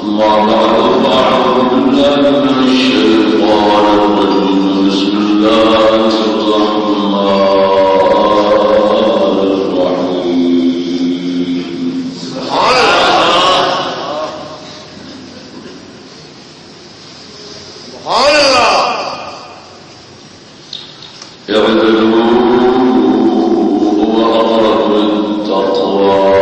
أما بعد فأعوذ بالله من الشيطان الرجيم بسم الله الرحمن الرحيم سبحان الله سبحان الله اعدلوا هو أقرب للتقوى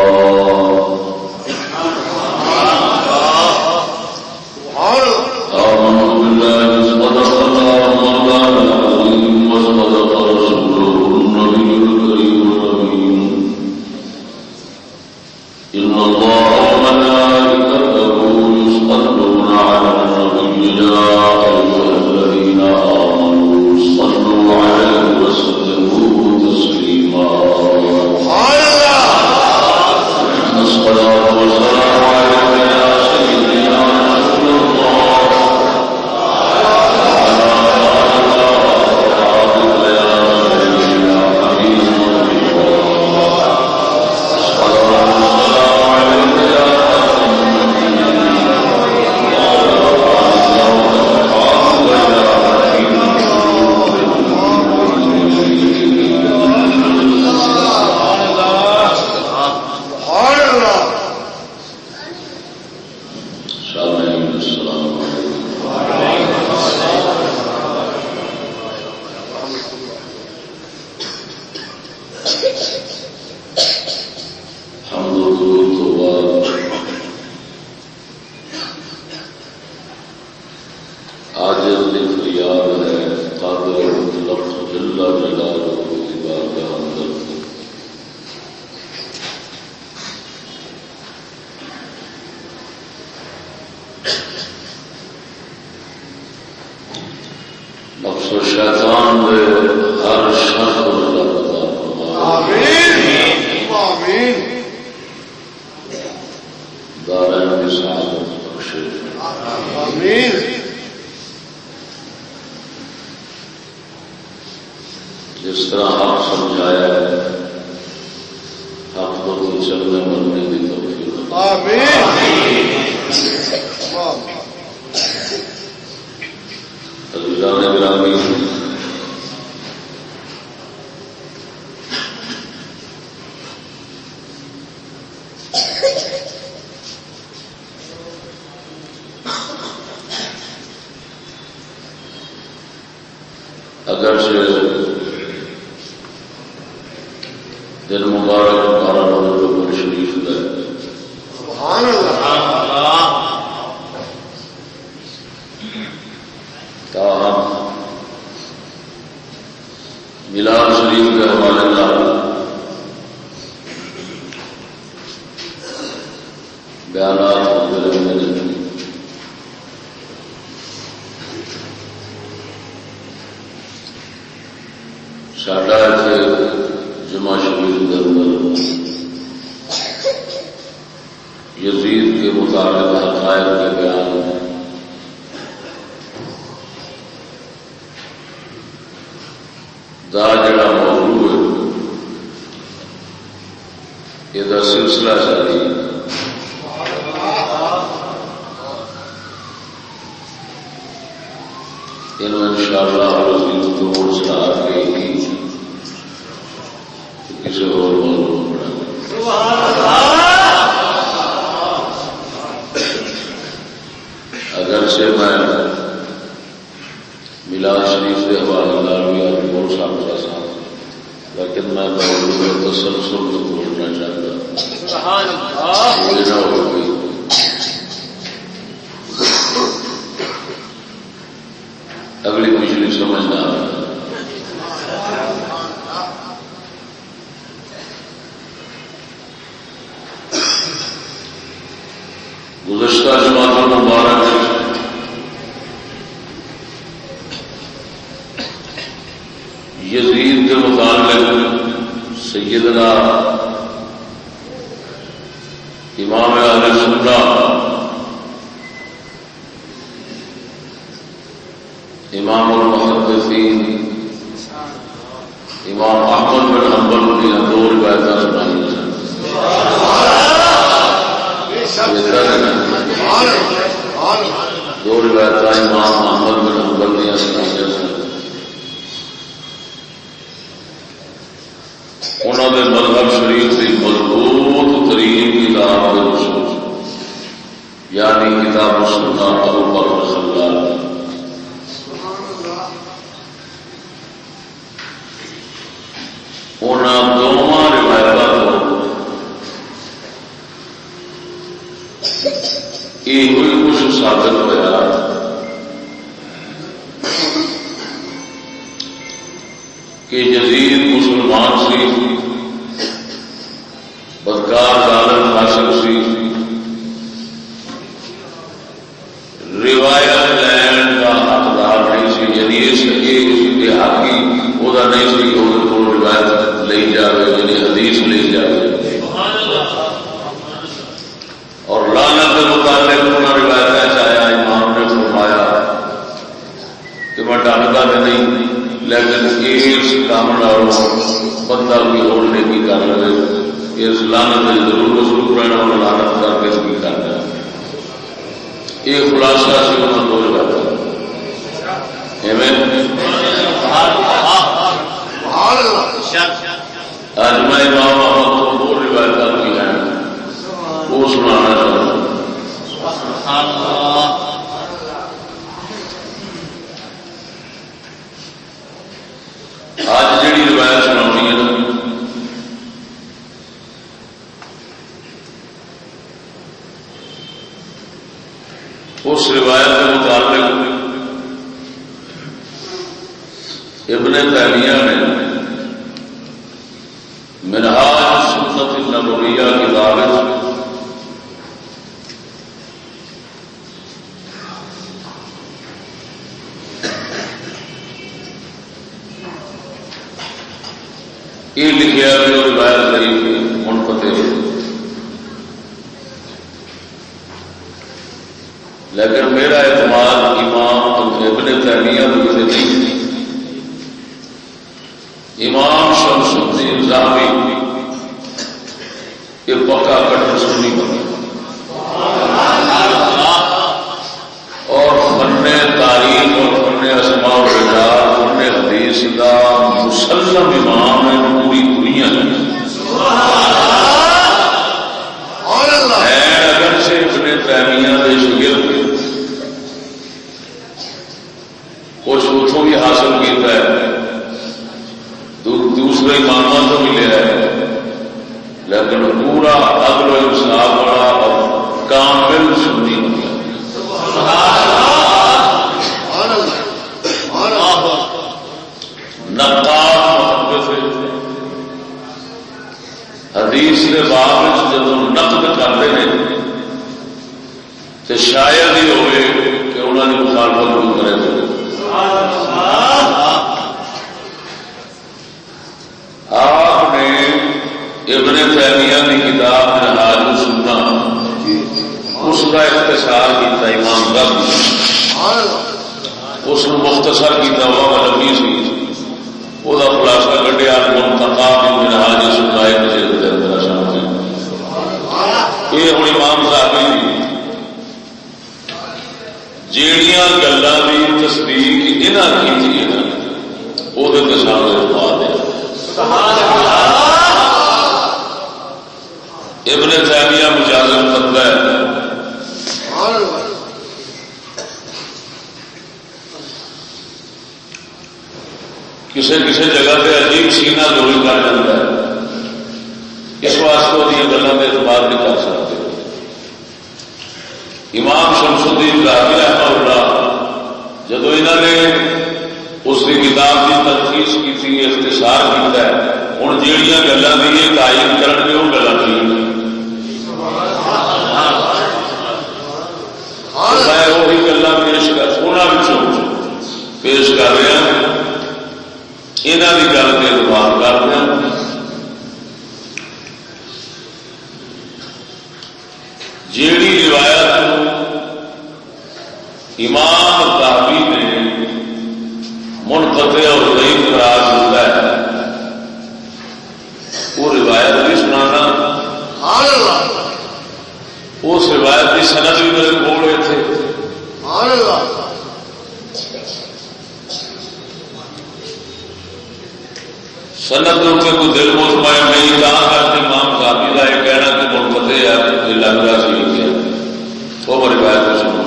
امام احمد بن حنبل کی دو روایتیں سنائی ہیں. دو روایت امام محمد بن حنبل دیا سنائیاں سن. انہوں نے مذہب شریف کی مضبوط ترین کتاب کے اصول یعنی کتاب السنہ ابو بکر خلال انہوں دونوں روایتوں کو یہ کچھ ثابت ہوا کہ یزید مسلمان سی بدکار ظالم فاسق سی روایت لین کا حقدار نہیں سی یعنی اس حقی وہ نہیں سی کہ وہ روایت لئی جائے یعنی حدیث لئی جائے اور لعنت کے متعلق انہوں روایت چاہیا امام نے فرمایا کہ میں ڈانٹتا نہیں لیکن اس کام بندہ بھی ہونے کی کر لے اس لعنت میں ضرور وصول رہنا اور لعنت کر کے بھی کرنا یہ خلاصہ سے انہوں دو روایت آج میں امام احمد کو دو روایت کی ہیں وہ سنانا چاہتا ہوں. آج جڑی روایت سنانی ہے اس روایت کے مطابق ابن تیمیہ نے منہاج سنت النبویہ کتاب یہ لکھا جو روایت ضعیف منقطع لیکن میرا اعتماد امام ابن تیمیہ سے نہیں. امام شمس الدین ذہبی یہ پکا کٹر سنی بنا اور فن تاریخ اور فن اسماء و رجال فن حدیث کا مسلم امام ہے پوری دنیا میں اگر سے ابن تیمیہ کے شاگرد کچھ اتوں بھی حاصل کیتا ہے دوسرے امام تو ملے ہے لیکن پورا عدل و انصاف والا اور کامل سنی نقاد حدیث کے باب جب نقد کرتے ہیں تو شاید ہی ہوئے کہ انہوں نے مخالفت بھی کرے. آپ نے ابن تیمیہ کی کتاب منہاج السنہ اس کا اختصار کیا امام ذہبی اس نے مختصر کیا ہوا لمبی سی وہ خلاصہ کٹیا منتقا منہاج السنہ یہ ہوں امام ذہبی جیڑیاں گلاں کی تصدیق انہاں کی وہ سامنے پا دیا. ابن تیمیہ مجازم کرتا ہے کسی کسی جگہ پہ عجیب سینہ گوئی کر جاتا ہے اس واسطے وہ گلوں میں اعتبار نہیں کر سکتے. امام شمس الدین ذہبی رحمہ اللہ جدو انہوں نے اس کی کتاب کی تلخیص کی اختصار کیا ہے ہوں جہاں گلوں کی یہ تعین کرن گے وہ گلیں ٹھیک میں وہی گلیں پیش کر رہا یہاں کی گل کے اعتبار کر رہا. جیڑی روایت امام ذہبی نے منقطع اور ضعیف قرار دیتا ہے وہ روایت بھی سنانا اس روایت کی سند بھی میرے کول تھے سند اتنے کوئی دل مطمئن نہیں کہاں کرتے امام صاحبی کا یہ کہنا کہ منقطع ہے یہ لگ رہا سی کیا وہ روایت کو سنو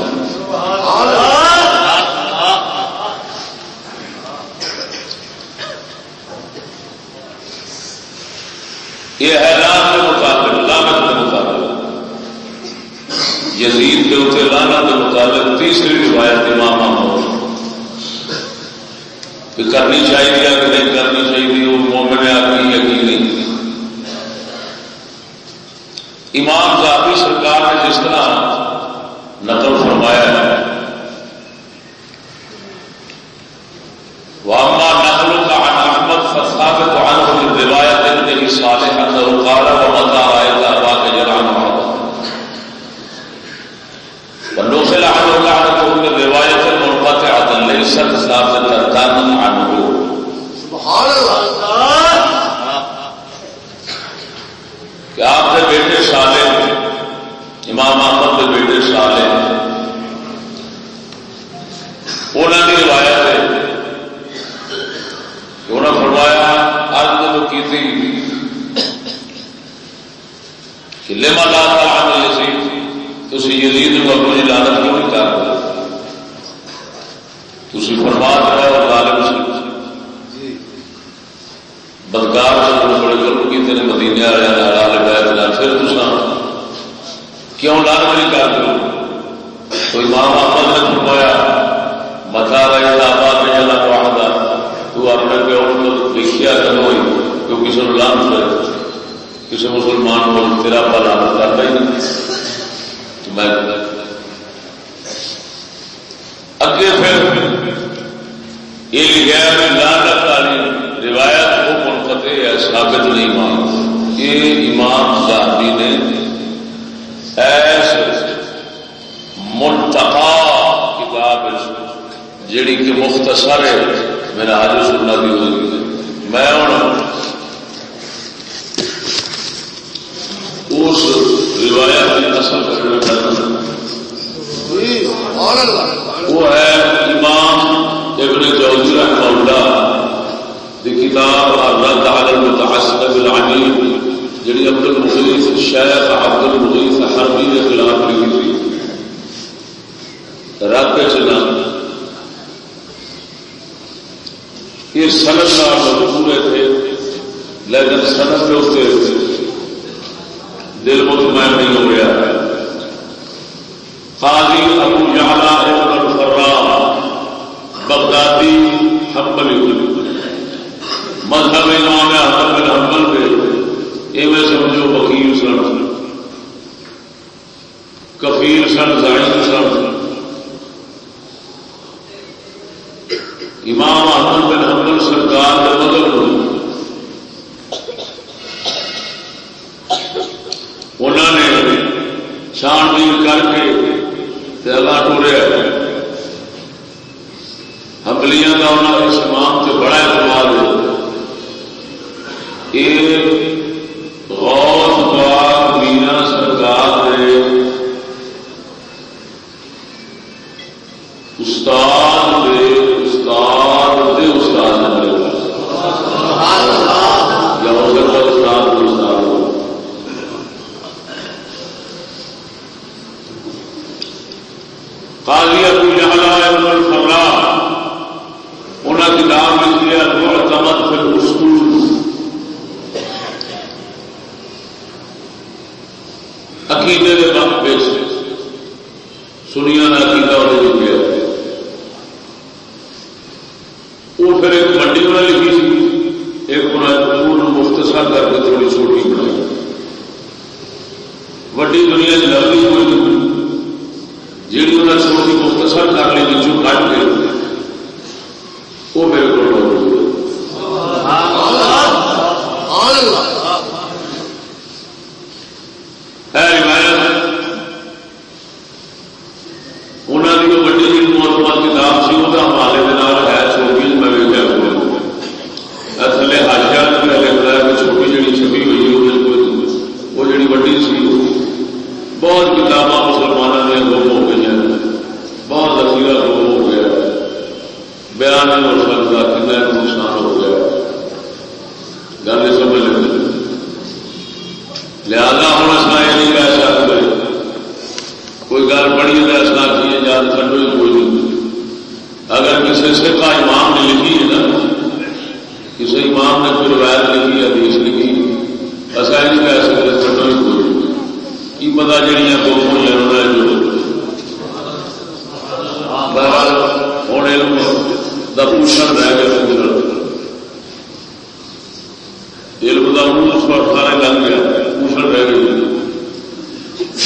یہ حیران کے مطابق لعنت کے مطابق یزید کے اتنے لعنت کے مطابق تیسری روایت امام احمد کہ کرنی چاہیے کہ نہیں کرنی چاہیے وہ مومن آدمی یقینی امام ذاتی سرکار نے جس طرح نقل فرمایا ہے وَأَمَّا نَقْلُكَ عَنْ أَحْمَدَ فَثَابِتُ عَنْهُ مِنْ رِوَايَةٍ ابْنِ صَالِحٍ أَنَّهُ قَالَ وَمَتَىٰ رَأَيْتَ أَبَاكَ يَلْعَنُ عَرَضًا وَنُقِلَ عَنْهُ لَعْنَتُهُ مِنْ رِوَايَةٍ مُنْقَطِعَةٍ لَيْسَتْ ثَابِتَةً عَنْهُ سبحان اللہ کہ آپ کے بیٹے صالح امام احمد کے بیٹے صالح انہوں نے روایت ہے انہوں نے فرمایا عرض جو کی تھی کہ لما لا تعلم یزید تسی یزید کو اپنی لعنت کیوں نہیں کرتے تسی فرما رہے ہو ظالم سے بدکار سے بڑے ظلم کی تیرے مدینے والے حلال بیت نال پھر تساں کیوں لعنت نہیں کرتے ہو تو امام احمد نے فرمایا متا رہے آباد میں جلا واحدہ تو اپنے پیو کو دیکھیا کرو کہ کسی نے لعنت کرے کسی مسلمان کو تیرا پر لعنت کرتا ہی نہیں تو میں اگے پھر یہ لکھا ہے کہ لعنت والی روایت کو منقطع ہے ثابت نہیں مان یہ امام ذہبی نے ایسے منتقا کتاب جیڑی کہ مختصر ہے میرا حج سننا بھی ہوگی میں ہوں اس روایت کی نسل کرنا چاہتا ہوں وہ ہے امام ابن جوزی رحمہ اللہ دی کتاب الرد علی المتعصب العنید جڑی عبد المغیث شیخ عبد المغیث حربی کے خلاف لکھی تھی رد چنا یہ سند کا مذکور تھے لیکن سند کے اتنے دل مطمئن نہیں ہو گیا قاضی ابو یعلا ابن الفراء بغدادی حنبلی مذہب امام احمد بن حنبل پہ ایویں سمجھو وکیل سن کفیل سن زعیم سن امام احمد بن حنبل سرکار کے مدد انہوں نے چھان بین کر کے اللہ ٹوریا حنبلیاں کا انہوں نے اس امام سے بڑا اعتماد ہے غوث پاک میاں سرکار نے استاد دے استاد نے یا ہو سکتا استاد کے استاد ہو قاضی ابو یعلا ابن الفراء انہوں نے کتاب لکھ لیا المعتمد فی الاصول عقیدے کے وقت پیش سنیا کا عقیدہ انہوں نے لکھا وہ پھر ایک بڑی انہوں نے لکھی سی ایک انہوں مختصر کر کے تھوڑی چھوٹی بنائی وڈی دنیا چ لگی ہوئی جی انہوں نے چھوٹی مختصر کر لی جو کٹ کے وہ میرے کو یاد کر لو کوئی نہیں. اگر کسی سے کا امام نے لکھی ہے نا، کسی امام نے کوئی روایت لکھی حدیث لکھی، ایسا نہیں کہہ سکتے کٹو ہی کوئی کی پتا جہیا گوپوں لینا جو بہرحال ہوں علم کا پوشن رہ گیا، علم کا منہ سارے لگ گیا، پوشن رہ گئی،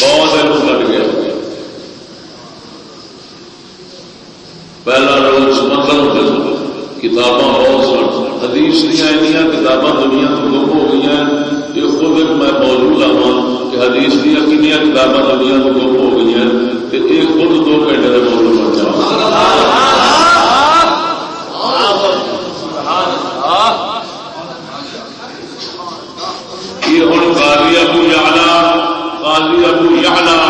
بہت علم لگ گیا. پہلا روز مطلب کتاباں بہت سن، حدیث دیا ایسا کتاباں دنیا تو گم ہو گئی ہیں. یہ خود ایک میں موضوع لاوا کہ حدیث دیا کنیا کتاباں دنیا تو گم ہو گئی ہیں، یہ خود 2 گھنٹے کا موضوع بن جائے. یہ ہوں قاضی ابو یعلا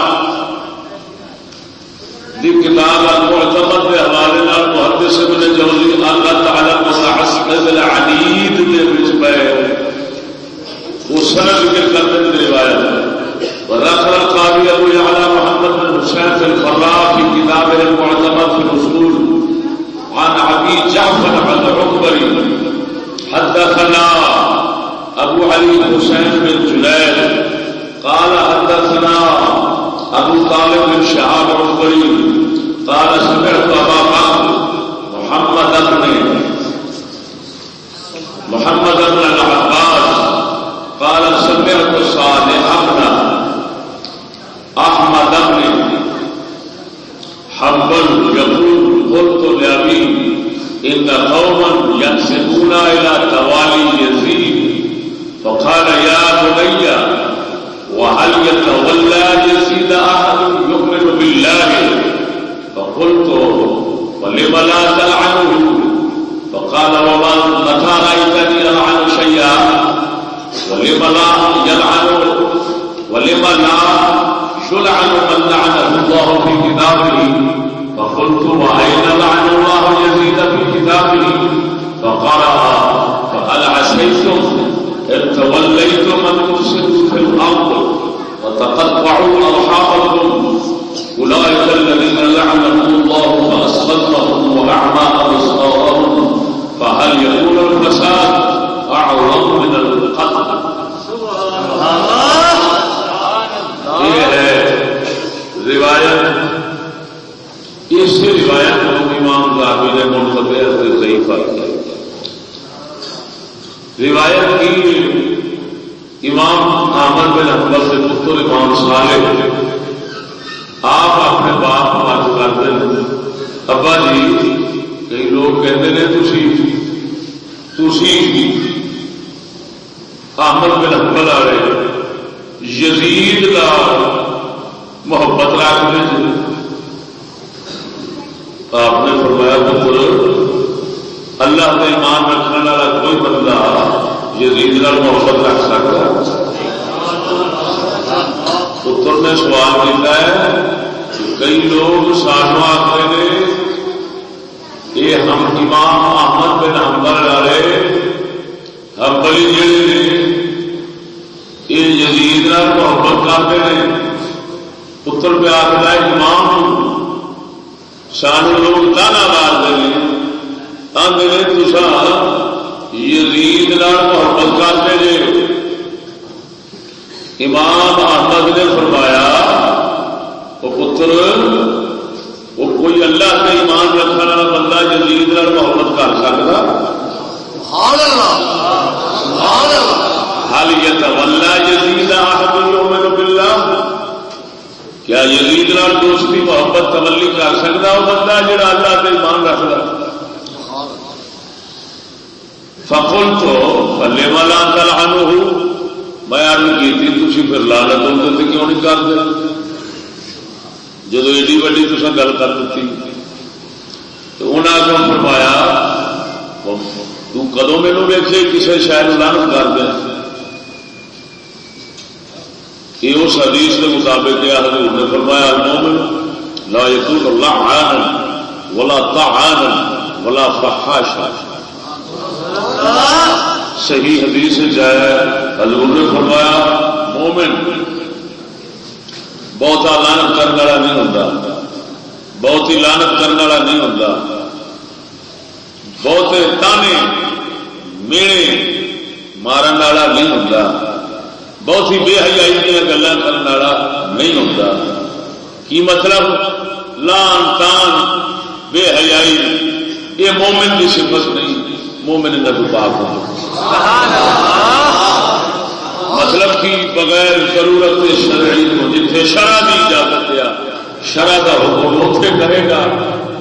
دی کتاب المعتمد کے حوالے محدث ابن جوزی اللہ تعالی متعصب العنید کے وچ پے وہ سند ذکر کرتے ہیں روایت. ورخر القاضی ابو یعلا محمد بن حسین الفراء في كتابه المعتمد في الاصول عن ابي جعفر العنبري حدثنا ابو علي حسين بن جلال قال حدثنا ابو طالب بن شهاب العنبري قال سمعت ابا بكر محمد بن العباس قال سمعت صالح بن احمد بن حنبل يقول قلت لابي ان قوما ينسبون الى توالي يزيد فقال يا بني وهل يتولى يزيد احد يؤمن بالله فقلت ولم لا تلعنه فقال وما متى رايتني العن شيئا ولم لا يلعن ولم لا يلعن من لعنه الله في كتابه فقلت واين لعن الله يزيد في كتابه فقرأ فهل عسيتم إن توليتم أن تفسدوا في الأرض وتقطعوا أرحامكم أولئك الذين لعنهم الله فأسقطهم وأعمى أبصارهم فهل يكون الفساد أعظم من القتل؟ یہ ہے روایت، اس روایت کو امام ذہبی نے منقطع سے ضعیف کیا. روایت کی امام احمد بن حنبل سے پتر امام صالح آپ اپنے باپ کو عرض کرتے ہیں ابا جی کئی لوگ کہتے ہیں تسی احمد بن حنبل والے یزید کا محبت رکھتے ہیں. آپ نے فرمایا پتر اللہ کا ایمان رکھنے والا کوئی بندہ یزید نال محبت رکھ سکتا. پتر نے سوال کیا ہے کہ کئی لوگ سانو آخر نے یہ ہم امام احمد بن حنبل والے حنبلی جڑے نے یہ یزید نال محبت کرتے ہیں. پتر پہ آخر ہے امام سانو لوگ تانا مارتے ہیں آدھے تسا یزید نال محبت کرتے جے. امام احمد نے فرمایا وہ پتر وہ کوئی اللہ سے ایمان رکھنے والا بندہ یزید نال محبت کر سکتا؟ حال یتولی یزید احد یؤمن باللہ، کیا یزید نال دوستی محبت تولی کر سکتا وہ بندہ جڑا اللہ سے ایمان رکھتا؟ فقلت فلم لا تلعنه، میں عرض کی تھی تھی پھر لعنت ہوتے کیوں نہیں کرتے جب ایڈی وڈی تسا گل کر دیتی. تو انہوں نے فرمایا تو کدو مینو ویکھے کسی شاید لعنت کر دیا. یہ اس حدیث کے مطابق حضور نے فرمایا المؤمن لا يكون لعانا ولا طعانا ولا فحاشا. صحیح حدیث جائے حضور نے فرمایا مومن بہتا لعنت کرنے والا نہیں ہوتا، بہتی لانت کرنے والا نہیں ہوتا، بہتے تانے میڑے مارن والا نہیں ہوتا، بہت ہی بے حیائی دیا گلیں کرنے والا نہیں ہوتا۔ کی مطلب؟ لان تان بے حیائی یہ مومن کی صفت نہیں، مومن کا پاک ہو۔ مطلب کہ بغیر ضرورت شرعی کو جتنے شرع کی اجازت دیا شرع کا حکم اتنے کرے گا،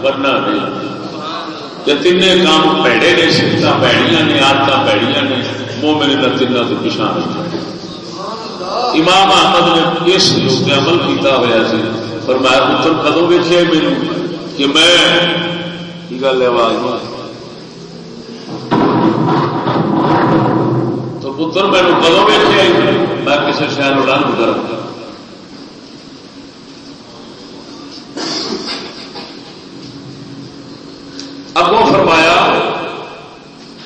ورنہ نہیں۔ یہ تین کام پیڑے نے، سفت پیڑیاں نے، آدت پیڑیاں نے، مومن کا تین تو پچھا نہیں۔ امام احمد نے اس لوگ عمل کیتا ہوا سی، فرمایا پتر کدوں ویچے میرے کہ میں کی گل ہے آواز تو پتر مینو کدوں ویچے میں کسی شہر رنگ کر اگوں فرمایا،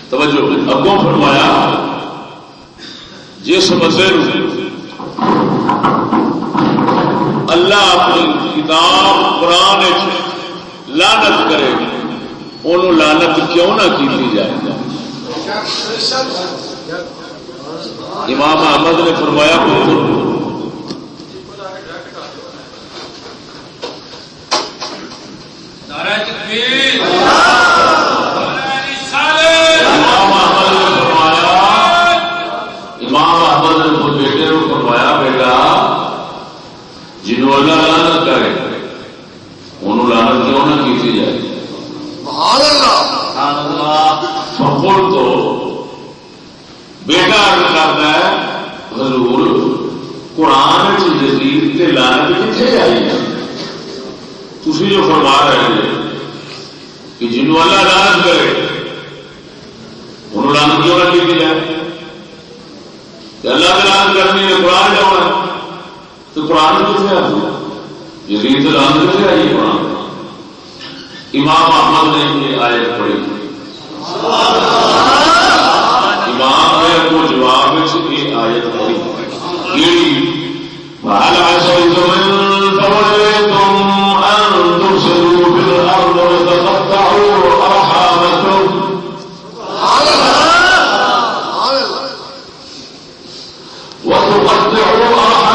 توجہ اگوں فرمایا جس بندے اللہ اپنی کتاب قرآن لعنت کرے انہوں لعنت کیوں نہ کی جائے؟ امام احمد نے فرمایا امام احمد نے خود بیٹے کو فرمایا بیٹا جنہوں اللہ لعنت کرے انہوں لعنت کیوں نہ کی جائے؟ فقل تو بیٹا کرنا ہے حضور قرآن جدید تے لعنت کتنے آئی ہے؟ تھی جو فرما رہے ہیں کہ جنہوں اللہ لعنت کرے انہوں لعنت کیوں نہ کی جائے؟ کہ اللہ کی لعنت کرنی ہے قرآن جاؤ ہے تو قرآن کتنے آئی؟ جدید لعنت کتنے آئی ہے قرآن؟ امام احمد نے یہ آیت پڑھی، امام نے کو جواب یہ آیت پڑھی وَهَلْ عَسَيْتُمْ إِن تَوَلَّيْتُمْ أَن تُفْسِدُوا فِي الْأَرْضِ وَتَقَطَّعُوا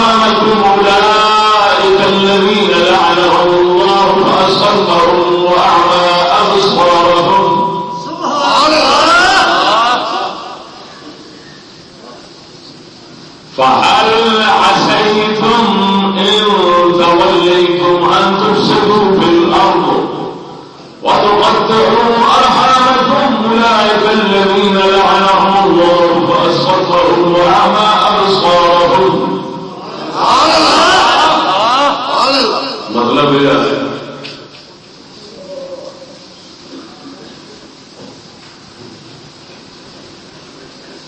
أَرْحَامَكُمْ أُولَئِكَ الَّذِينَ لَعَنَهُمُ اللَّهُ فَأَصَمَّهُمْ وَأَعْمَى أَبْصَارَهُمْ فهل عسيتم إن توليتم أن تفسدوا في الأرض وتقطعوا أرحامكم أولئك الذين لعنهم الله فأصمهم وأعمى أبصارهم۔ مطلب یہ ہے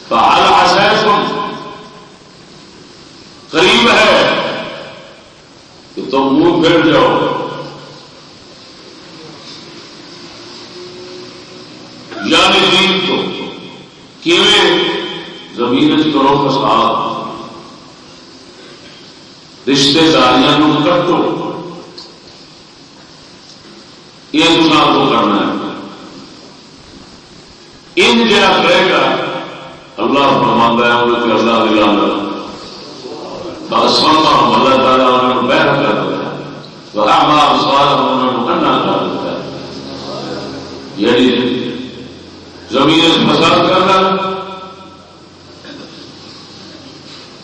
فهل عسيتم قریب ہے کہ تم منہ پھیر جاؤ یعنی دین کو کیویں زمین کرو فساد رشتے داریاں کٹو یہ گناہ کو کرنا ہے۔ ان جہاں کرے گا اللہ فرماتا ہے وہ کہ اللہ دلانا اللہ تعالیٰ انہوں نے بہر کر دیتا ہے تو اعمال صالح انہوں نے انا کر دیتا ہے، یعنی زمین فساد کرنا،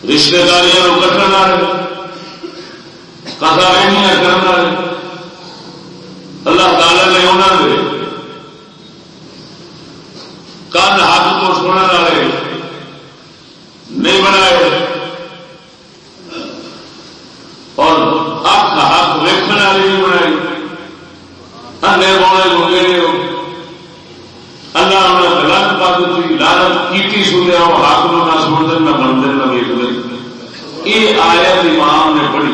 رشتے داریاں کو کٹنا ہے، قضاویاں کرنا ہے۔ اللہ تعالیٰ نے انہوں نے کان حق کو سننے والے نہیں بنائے اور حق حق ویکھنے والی نہیں بنائی، اندھے بونے گنگے نے اللہ انہیں لعنت پا دیتی، لعنت کیتی سنیا وہ حق نو نہ سن دے نہ من دے نہ ویکھ دے۔ یہ آیت امام نے پڑھی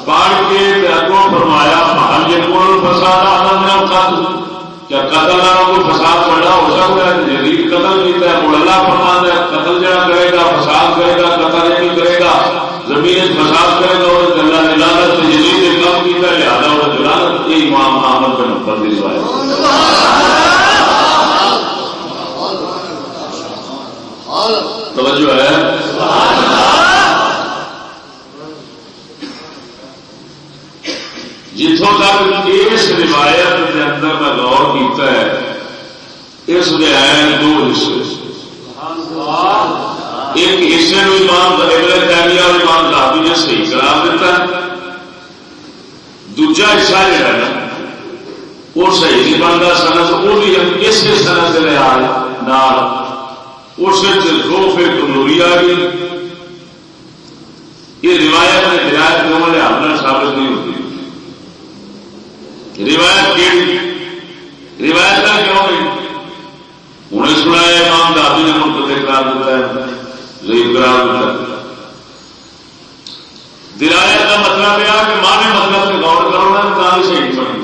پڑھ کے اگوں فرمایا ہم یہ کون فساد آدم قتل، کیا قتل نہ کوئی فساد بڑا ہو سکتا ہے؟ جدید قتل کیتا ہے، وہ اللہ فرماتا ہے قتل جڑا کرے گا فساد کرے گا، قتل نہیں کرے گا، زمین فساد کرے گا اور اللہ جتوں تک اس روایت کے اندر میں غور کیتا ہے اس کے ہیں دو حصے. ایک حصے کو امام ابن تیمیہ اور امام ذہبی نے صحیح قرار دیتا ہے. دوجا حصہ جہاں ہے نا وہ صحیح نہیں بنتا سنت وہ بھی اسی سنت لحاظ اس روف کمزوری آ گئی. یہ روایت میں ہدایت دونوں لحاظ ثابت نہیں ہوتی. روایت کی روایت کا کیوں نہیں انہیں سنایا امام ذہبی نے منقطع قرار دیتا ہے ضعیف قرار دیتا ہے. درایت کا مطلب یہ کہ مانے مطلب سے غور کرو نا تو صحیح بنے.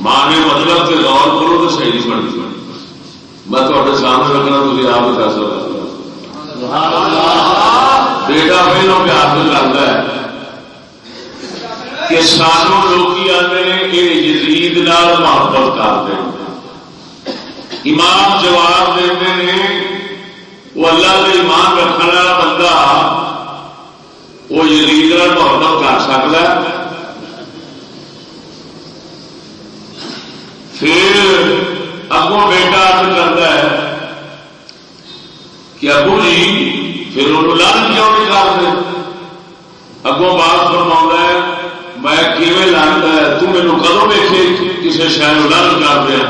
مانے مطلب سے غور کرو تو صحیح نہیں بنتی. میں تھوڑے سامنے رکھنا تھی آپ ہی فیصلہ کر لو. بیٹا پہلو پیار سے کرتا ہے کہ سانوں لوگ آتے ہیں کہ یزید نال محبت کرتے ہیں. امام جواب دیتے ہیں وہ اللہ کا ایمان رکھنے والا بندہ وہ یزید نال محبت کر سکتا ہے. پھر اگوں بیٹا عرض کرتا ہے کہ ابو جی پھر انہوں لان کیوں نہیں کرتے. اگوں بات فرما ہے میں کیویں لانتا ہے تو مینوں کدوں ویکھے کسی شہر لان کر دیا.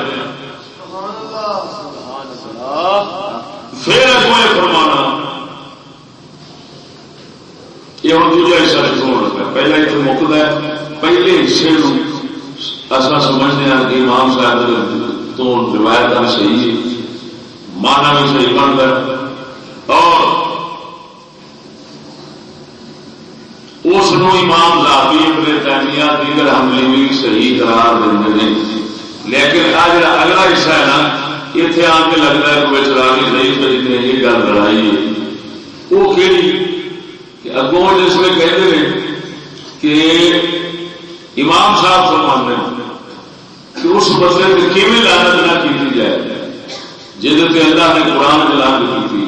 پھر اگوں یہ فرمانا یہ ہوں دوجا حصہ چھوڑ لگا. پہلا اتنے مکتا ہے پہلے حصے اصل سمجھتے ہیں کہ امام صاحب تو روایت صحیح ہے مانا بھی صحیح بنتا ہے اور اس امام ذہبی ابن تیمیہ دیگر حملے بھی صحیح قرار دیں. لیکن اگلا حصہ ہے نا اتنے آ کے لگتا ہے کوئی چرانی نہیں بجتے یہ گل لڑائی ہے وہ کہ اگوں جس میں کہتے ہیں کہ امام صاحب فرماتے ہیں کہ اس مسئلے میں کیویں لعنت نہ کی جائے جہد سے اللہ نے قرآن میں لعنت کی تھی.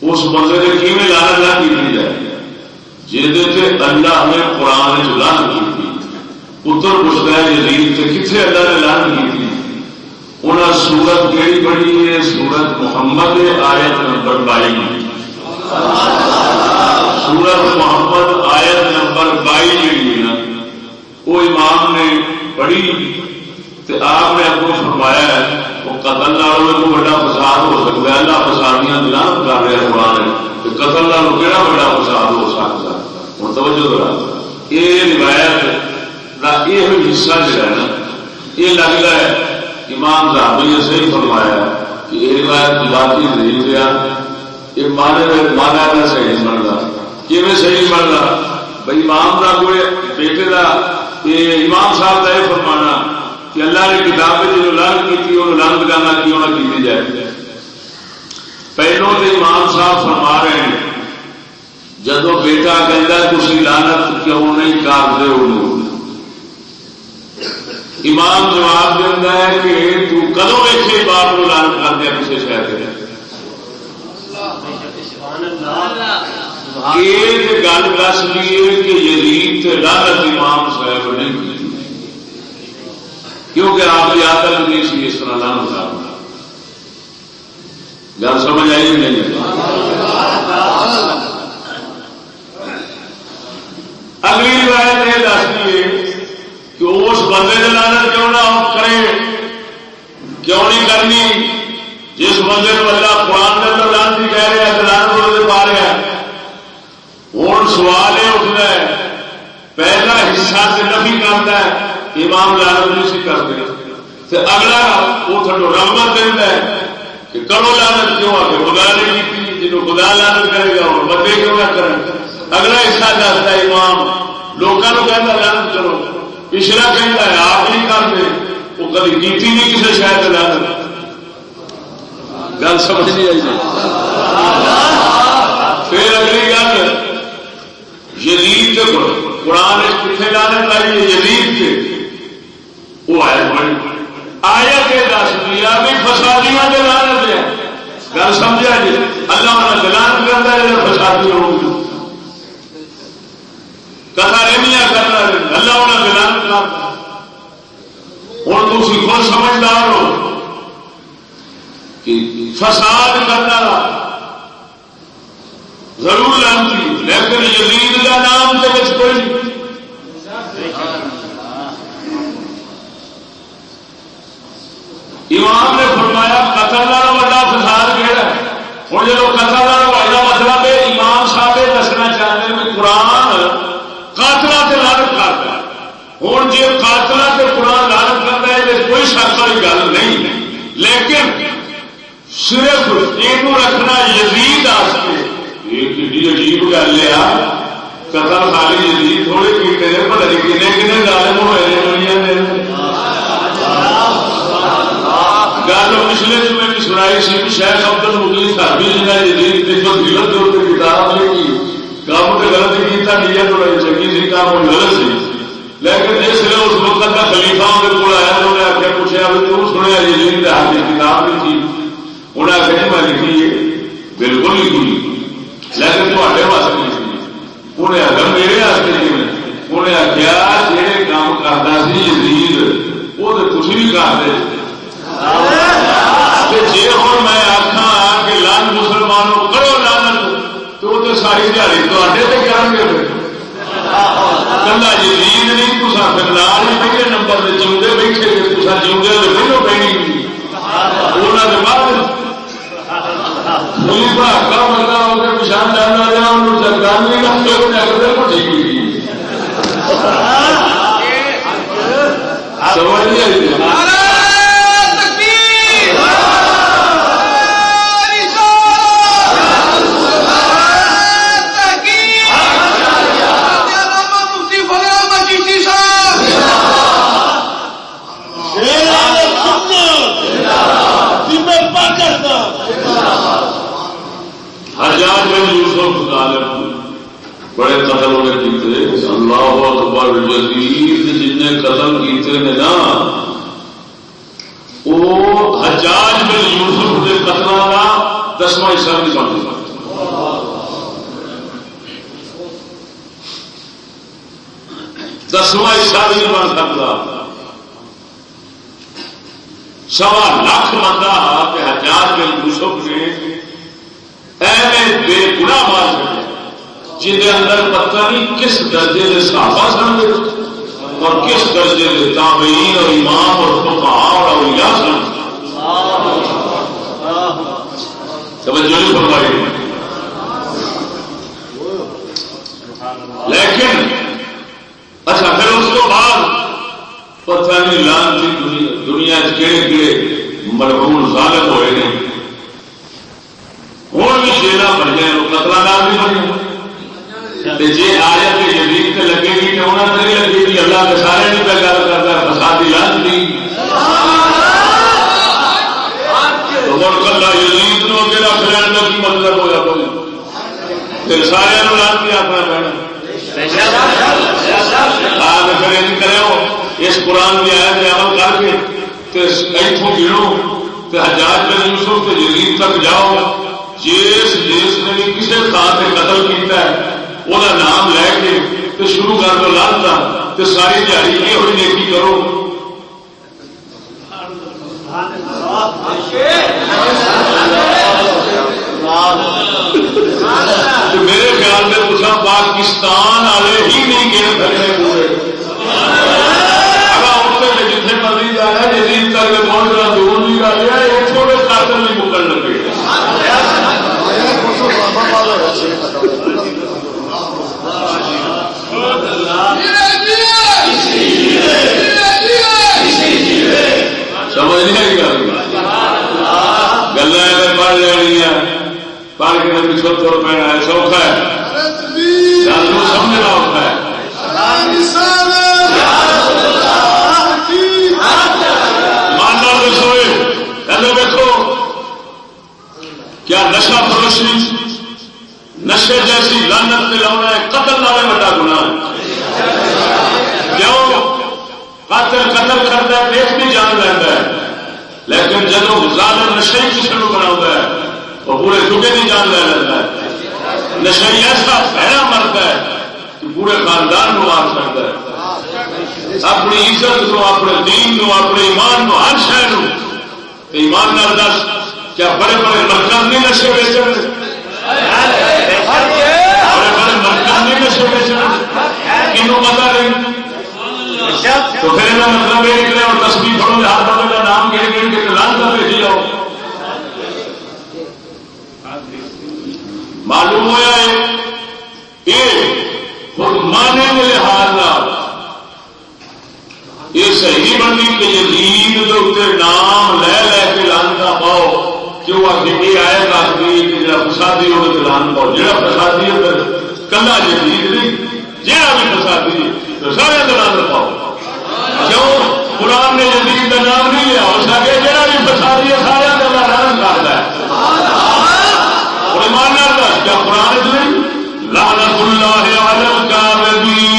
اس مسئلے میں کیویں لعنت نہ کی جائے جہد سے اللہ نے قرآن میں لعنت کی تھی. پتر پوچھتا ہے یزید سے کتنے اللہ نے لعنت کی تھی. انہیں سورت کیڑی پڑھی ہے سورت محمد آیت نمبر 22. سورت محمد آیت نمبر 22 جی ہے نا وہ امام نے پڑھی تو آپ نے اگوں فرمایا ہے وہ قتل نالوں کو بڑا فساد ہو سکتا ہے. اللہ فسادیاں لعنت کر رہا ہے قرآن کہ قتل نالوں کہڑا بڑا فساد ہو سکتا ہے. اور توجہ کرا یہ روایت کا یہ حصہ جو ہے نا یہ لگتا ہے امام ذہبی نے صحیح فرمایا کہ یہ روایت باقی نہیں ہوا یہ مانا کا صحیح نہیں بنتا. کیونیں صحیح نہیں بنتا بھائی امام کا کوئی بیٹے کا امام صاحب کا یہ فرمانا کہ اللہ نے کتاب میں جو لعنت کی تھی وہ لعنت کرنا کیوں نہ کی جائے. پہلو تو امام صاحب فرما رہے ہیں جدو بیٹا کہتا ہے تھی لعنت کیوں نہیں کرتے ہو. امام جواب دیتا ہے کہ تو کدوں ویکھے باپ کو لعنت کر دیا کسی شہر کے. ایک گل دس لیے کہ یزید سے لعنت امام صاحب نے کی کیونکہ آپ کی عادت نہیں سی اس طرح لعنت کرنا. گل سمجھ آئی نہیں. اگلی روایت یہ دستی ہے کہ اس بندے نے لعنت کیوں نہ کرے کیوں نہیں کرنی جس بندے کو اللہ قرآن کے اندر لعنت بھی کہہ رہا ہے لعنت وہ پا رہا ہے. ہوں سوال یہ اٹھتا ہے پہلا حصہ سے نفی کرتا ہے امام لعنت نہیں سی کرتے اگلا وہ تھوڑا رغبت دیتا ہے کہ کرو لعنت کیوں آ کے خدا نے کی جنہوں خدا لعنت کرے گا اور بندے کیوں نہ کریں. اگلا حصہ دستا ہے امام لوگوں کو کہتا لعنت کرو. پچھلا کہتا ہے آپ نہیں کرتے وہ کبھی کیتی نہیں کسی شاید سے لعنت. گل سمجھ نہیں آئی. پھر اگلی گل یزید کے قرآن کتنے لعنت لائی ہے یزید کے وہ آیا کہ دس دیا بھی فسادیاں کے لعنت ہے. گل سمجھا جی اللہ نے لعنت کرتا ہے فسادی ہوگی تھی خود سمجھدار ہو کہ فساد کرنا ضرور لانتی، لیکن یزید کا نام تو کوئی نہیں۔ امام نے فرمایا قتل والا بڑا فساد کہڑا ہے؟ ہوں جب قتل والا بڑا مطلب ہے امام صاحب دسنا چاہتے ہیں قرآن قاتلہ سے لعنت کرتا ہے۔ ہوں جی قاتلہ سے قرآن لعنت کرتا ہے تو کوئی شک والی گل نہیں، لیکن صرف یہ رکھنا یزید واسطے یہ عجیب گل ہے۔ قتل خالی یزید تھوڑے کیتے ہیں، پتہ نہیں کنے کنے ظالم ہوئے دنیا میں۔ گل پچھلے جمعے بھی سنائی سی کہ شیخ عبد المقیت صاحبی جنہیں یزید کی جو دلت کے اوپر کتاب لکھی کام تو غلط کیتا نیت بڑی چنگی سی، کام وہ غلط سی، لیکن اس لیے اس وقت کا خلیفہ ان کو آیا انہوں نے آخر پوچھا بھی تو سنیا یزید نے آپ کی کتاب لکھی؟ انہیں آخر میں لکھی ہے، بالکل لکھی، لیکن تھوڑے واسطے لکھی۔ انہیں آخر میرے واسطے نہیں، انہیں آخیا جہے کام کرتا سی یزید وہ تو کچھ بھی کرتے جی ہوں میں آخا کہ لان مسلمانوں کرو لانت تو وہ تو ساری دیہی تے کریں گے، کلا یزید نہیں تو پھر لال ہی پہلے نمبر سے جیوے بیٹھے گے، تو جیوے تو پہلو پہنی انہوں نے بعد ملی پڑھاکا بندہ ہو کے پچھان جانا رہا انہوں چکر نہیں کرتے بالکل ٹھیک ہوئی سمجھ نہیں آئی۔ حجاج بن یوسف غالب بڑے قتل ہونے کیتے، اللہ اکبر، یزید جن قتل کیتے نے نا وہ حجاج بن یوسف کے قتل کا 10واں حصہ نہیں بن سکتا۔ 10واں حصہ نہیں بن سکتا۔ 1.25 لاکھ بندہ کہ حجاج بن یوسف نے ایویں بے گناہ مار سکے جن کے اندر پتہ نہیں کس درجے کے صحابہ سن اور کس درجے کے تابعین اور امام اور فقہاء اور اولیاء سن۔ توجہ نہیں فرمائی۔ لیکن اچھا پھر اس کو بعد پتہ نہیں لعنتی دنیا کہڑے کہڑے مرحوم ظالم ہوئے ہیں، ہوں بھی جیلا بن گئے، قتل نام بھی بن گئے۔ جی آیت یزید سے لگے گی کہ انہوں نے نہیں لگے گی، اللہ کے سارے نہیں پہ گل کرتا ہے فسادی لعنتی کلا یزید نو اگے رکھ لین کا کی مطلب ہوا کوئی پھر سارے لعنتی آخنا پینا۔ آج پھر یہ کرو اس قرآن کی آیت پہ عمل کر کے اتوں گنو تو حجاج بن یوسف سے یزید تک جاؤ، جس نے بھی کسی تھان سے قتل کیتا ہے وہ نام لے کے تو شروع کر دو لانتا تو ساری دیہی یہ ہوئی نیکی کرو۔ میرے خیال میں پوچھا پاکستان والے ہی نہیں گئے پھرنے پورے جتنے مرضی جا رہا ہے یزید تک پہنچنا دور نہیں کر لیا، ایک تھوڑے قاتل نہیں مکن لگے۔ سمجھ نہیں آئی گل، گلا پڑھ لینی پڑھ کے پیچھو تر پینا ہے، سوکھا ہے، گل سمجھنا ہوتا ہے۔ ماننا دسوئے پہلے دیکھو کیا نشہ فروشی نشے جیسی لعنت دلانا ہے قتل نالے بڑا گناہ ہے۔ کیوں؟ قاتل قتل کرتا ہے دیکھ بھی جان لینا ہے، لیکن جب ظالم نشے کسی کو بنا ہے وہ پورے جگہ نہیں جان لے لیتا ہے۔ نشے ایسا پہنا مرتا ہے کہ پورے خاندان کو مار سکتا ہے۔ اپنی عزت نو، اپنے دین نو، اپنے ایمان نو، ہر شہر ایمان نال دس کیا بڑے بڑے مرکز نہیں نشے بیچن، بڑے بڑے مرکز نہیں نشے بیچن، کنوں پتا نہیں؟ تو پھر یہ مطلب یہ نکلے اور تسبیح پڑھو ہر بندے کا نام گڑ گڑ کے لان کر بھیجی جاؤ. معلوم ہوا ہے یہ مانے کے لحاظ یہ صحیح بنی کہ یزید کے اتنے نام لے لے کے لانتا پاؤ کیوں یہ آئے گا کہ جا فسادی ہوگا تو لان پاؤ، جہاں فسادی ہے کلا یزید نہیں، جہاں بھی فسادی ہے تو سارے کا لان پاؤ. کیوں قرآن نے یزید کا نام نہیں لیا، اس آگے جہاں بھی فسادی ہے سارے کا لان کرتا ہے. اور ایمان دس کیا قرآن نہیں لعنت اللہ علی الکاذبین،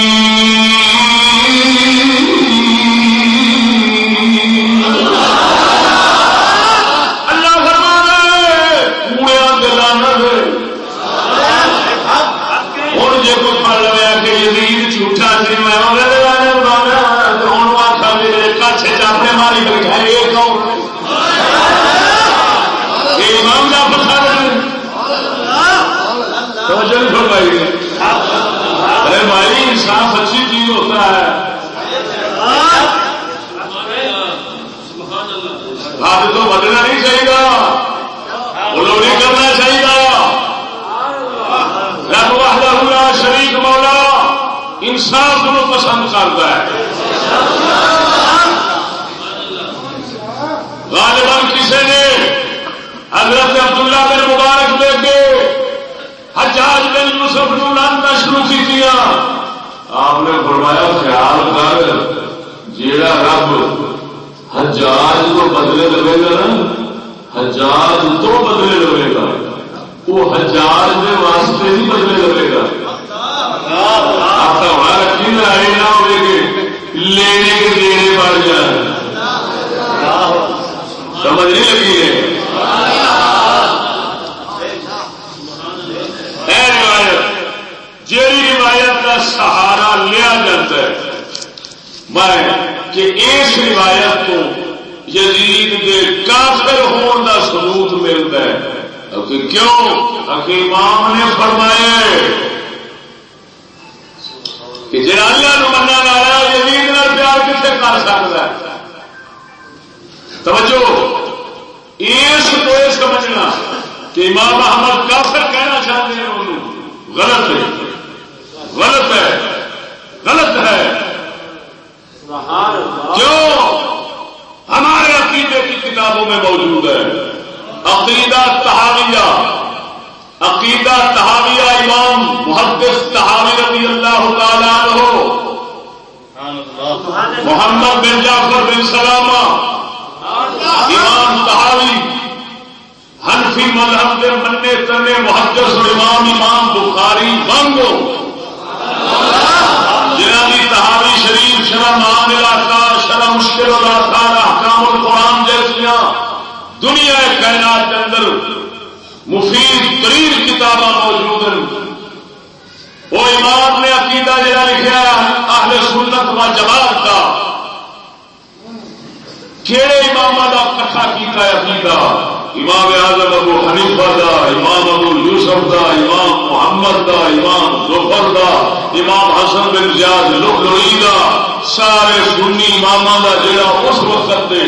ارے بھائی انصاف اچھی چیز ہوتا ہے، ہاتھ تو بدلنا نہیں چاہیے، وہ نہیں کرنا چاہیے. رب وحدہ لا شریک مولا انصاف کو پسند کرتا ہے. غالباً کسی نے حضرت عبداللہ بن مبارک دے کے حجاج بن یوسف نو لانتا شروع کی دیا. آپ نے فرمایا خیال کر جیڑا رب حجاج کو بدلے لگے گا نا، حجاج تو بدلے لگے گا، وہ حجاج کے واسطے نہیں بدلے لگے گا. آپ کا وہاں رکھی نہ آئے نہ ہوئے گے لینے کے دینے بڑھ جائے، سمجھ نہیں لگی ہے. جیڑی روایت کا سہارا لیا جاتا ہے میں کہ اس روایت کو یزید کے کافر ہونے کا ثبوت ملتا ہے. کیوں کہ امام نے فرمایا کہ جڑا اللہ نو مننا والا یزید نال پیار کتنے کر سکتا ہے. توجہ اس کو یہ سمجھنا کہ امام احمد کافر کہنا چاہتے ہیں انہوں غلط ہے، غلط ہے، غلط ہے. کیوں؟ ہمارے عقیدے کی کتابوں میں موجود ہے عقیدہ طحاویہ، عقیدہ طحاویہ امام محدث طحاوی رضی اللہ تعالی عنہ محمد بن جعفر بن سلامہ امام طحاوی حنفی مذہب کے مننے تنے محدث و امام بخاری بانگو جنہاں کی طحاوی شریف شرح معانی الاثار شرح مشکل الاثار احکام القرآن جیسیاں دنیا کائنات کے اندر مفید ترین کتاباں موجود ہیں. وہ امام نے عقیدہ جہاں لکھا اہل سنت و جماعت کا کہڑے امام کا کٹھا کیتا ہے عقیدہ؟ امام اعظم ابو حنیفہ دا، امام ابو یوسف دا، امام محمد دا، امام ظفر دا، امام حسن بن زیاد لؤلؤی دا، سارے سنی اماماں دا جڑا اس وقت دے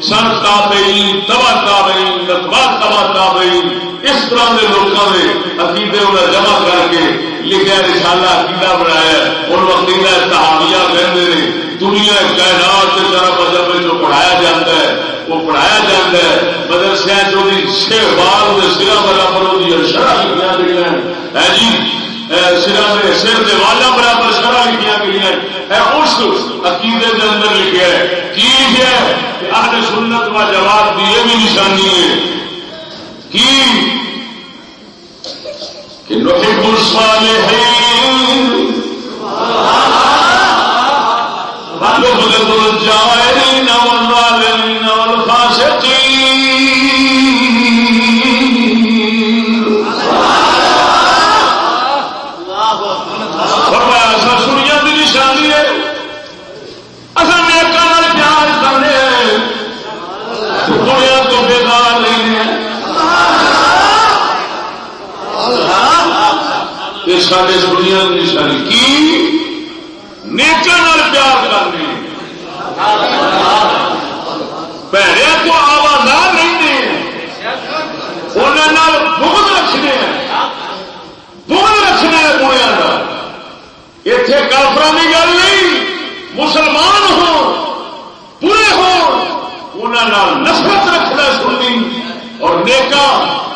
سن تابعین تبع تابعین تبع تابعین اس طرح کے لوگوں کے عقیدے انہیں جمع کر کے لکھا رسالہ عقیدہ بنایا. ان عقیدہ طحاویہ کہتے ہیں. دنیا کائنات کے طرح مذہب میں جو پڑھایا جاتا ہے وہ پڑھایا جاتا ہے. مدرسے جو شہبال کے سرا برابر شرح لکھیا گئی ہے جی، سر دیوالا برابر شرح لکھیا گئی ہے. اس عقیدے کے اندر لکھا ہے کی لکھا ہے کہ اہل سنت و جماعت کی یہ بھی نشانی ہے کہ نحب الصالحین ونبغض الجائرین والظالمین والفاسقین. فرمایا ایسا سنیاں کی نشانی ہے سارے سنیا کی نشانی کی نیچر پیار کرنے پیڑے کو آوازار رہتے انہوں بغض رکھنے بغض رکھنے بوڑھیا کا اتنے کافروں کی گل نہیں مسلمان ہو برے ہو انہوں نفرت رکھنا سننی اور نیکا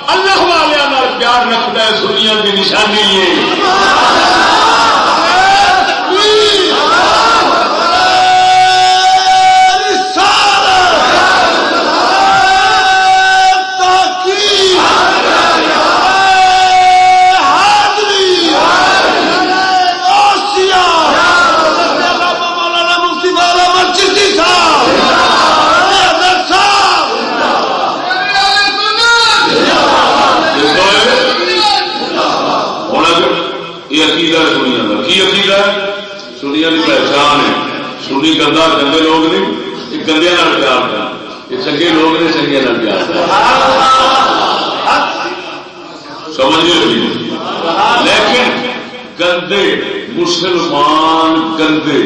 اللہ والوں پیار رکھتا ہے سنیا کی نشانی ہے سنیا کی پہچان ہے سنی گندا گندے لوگ نہیں یہ گندے پیار کر یہ چنگے لوگ نے چنگے پیار سمجھے لیکن گندے مسلمان گندے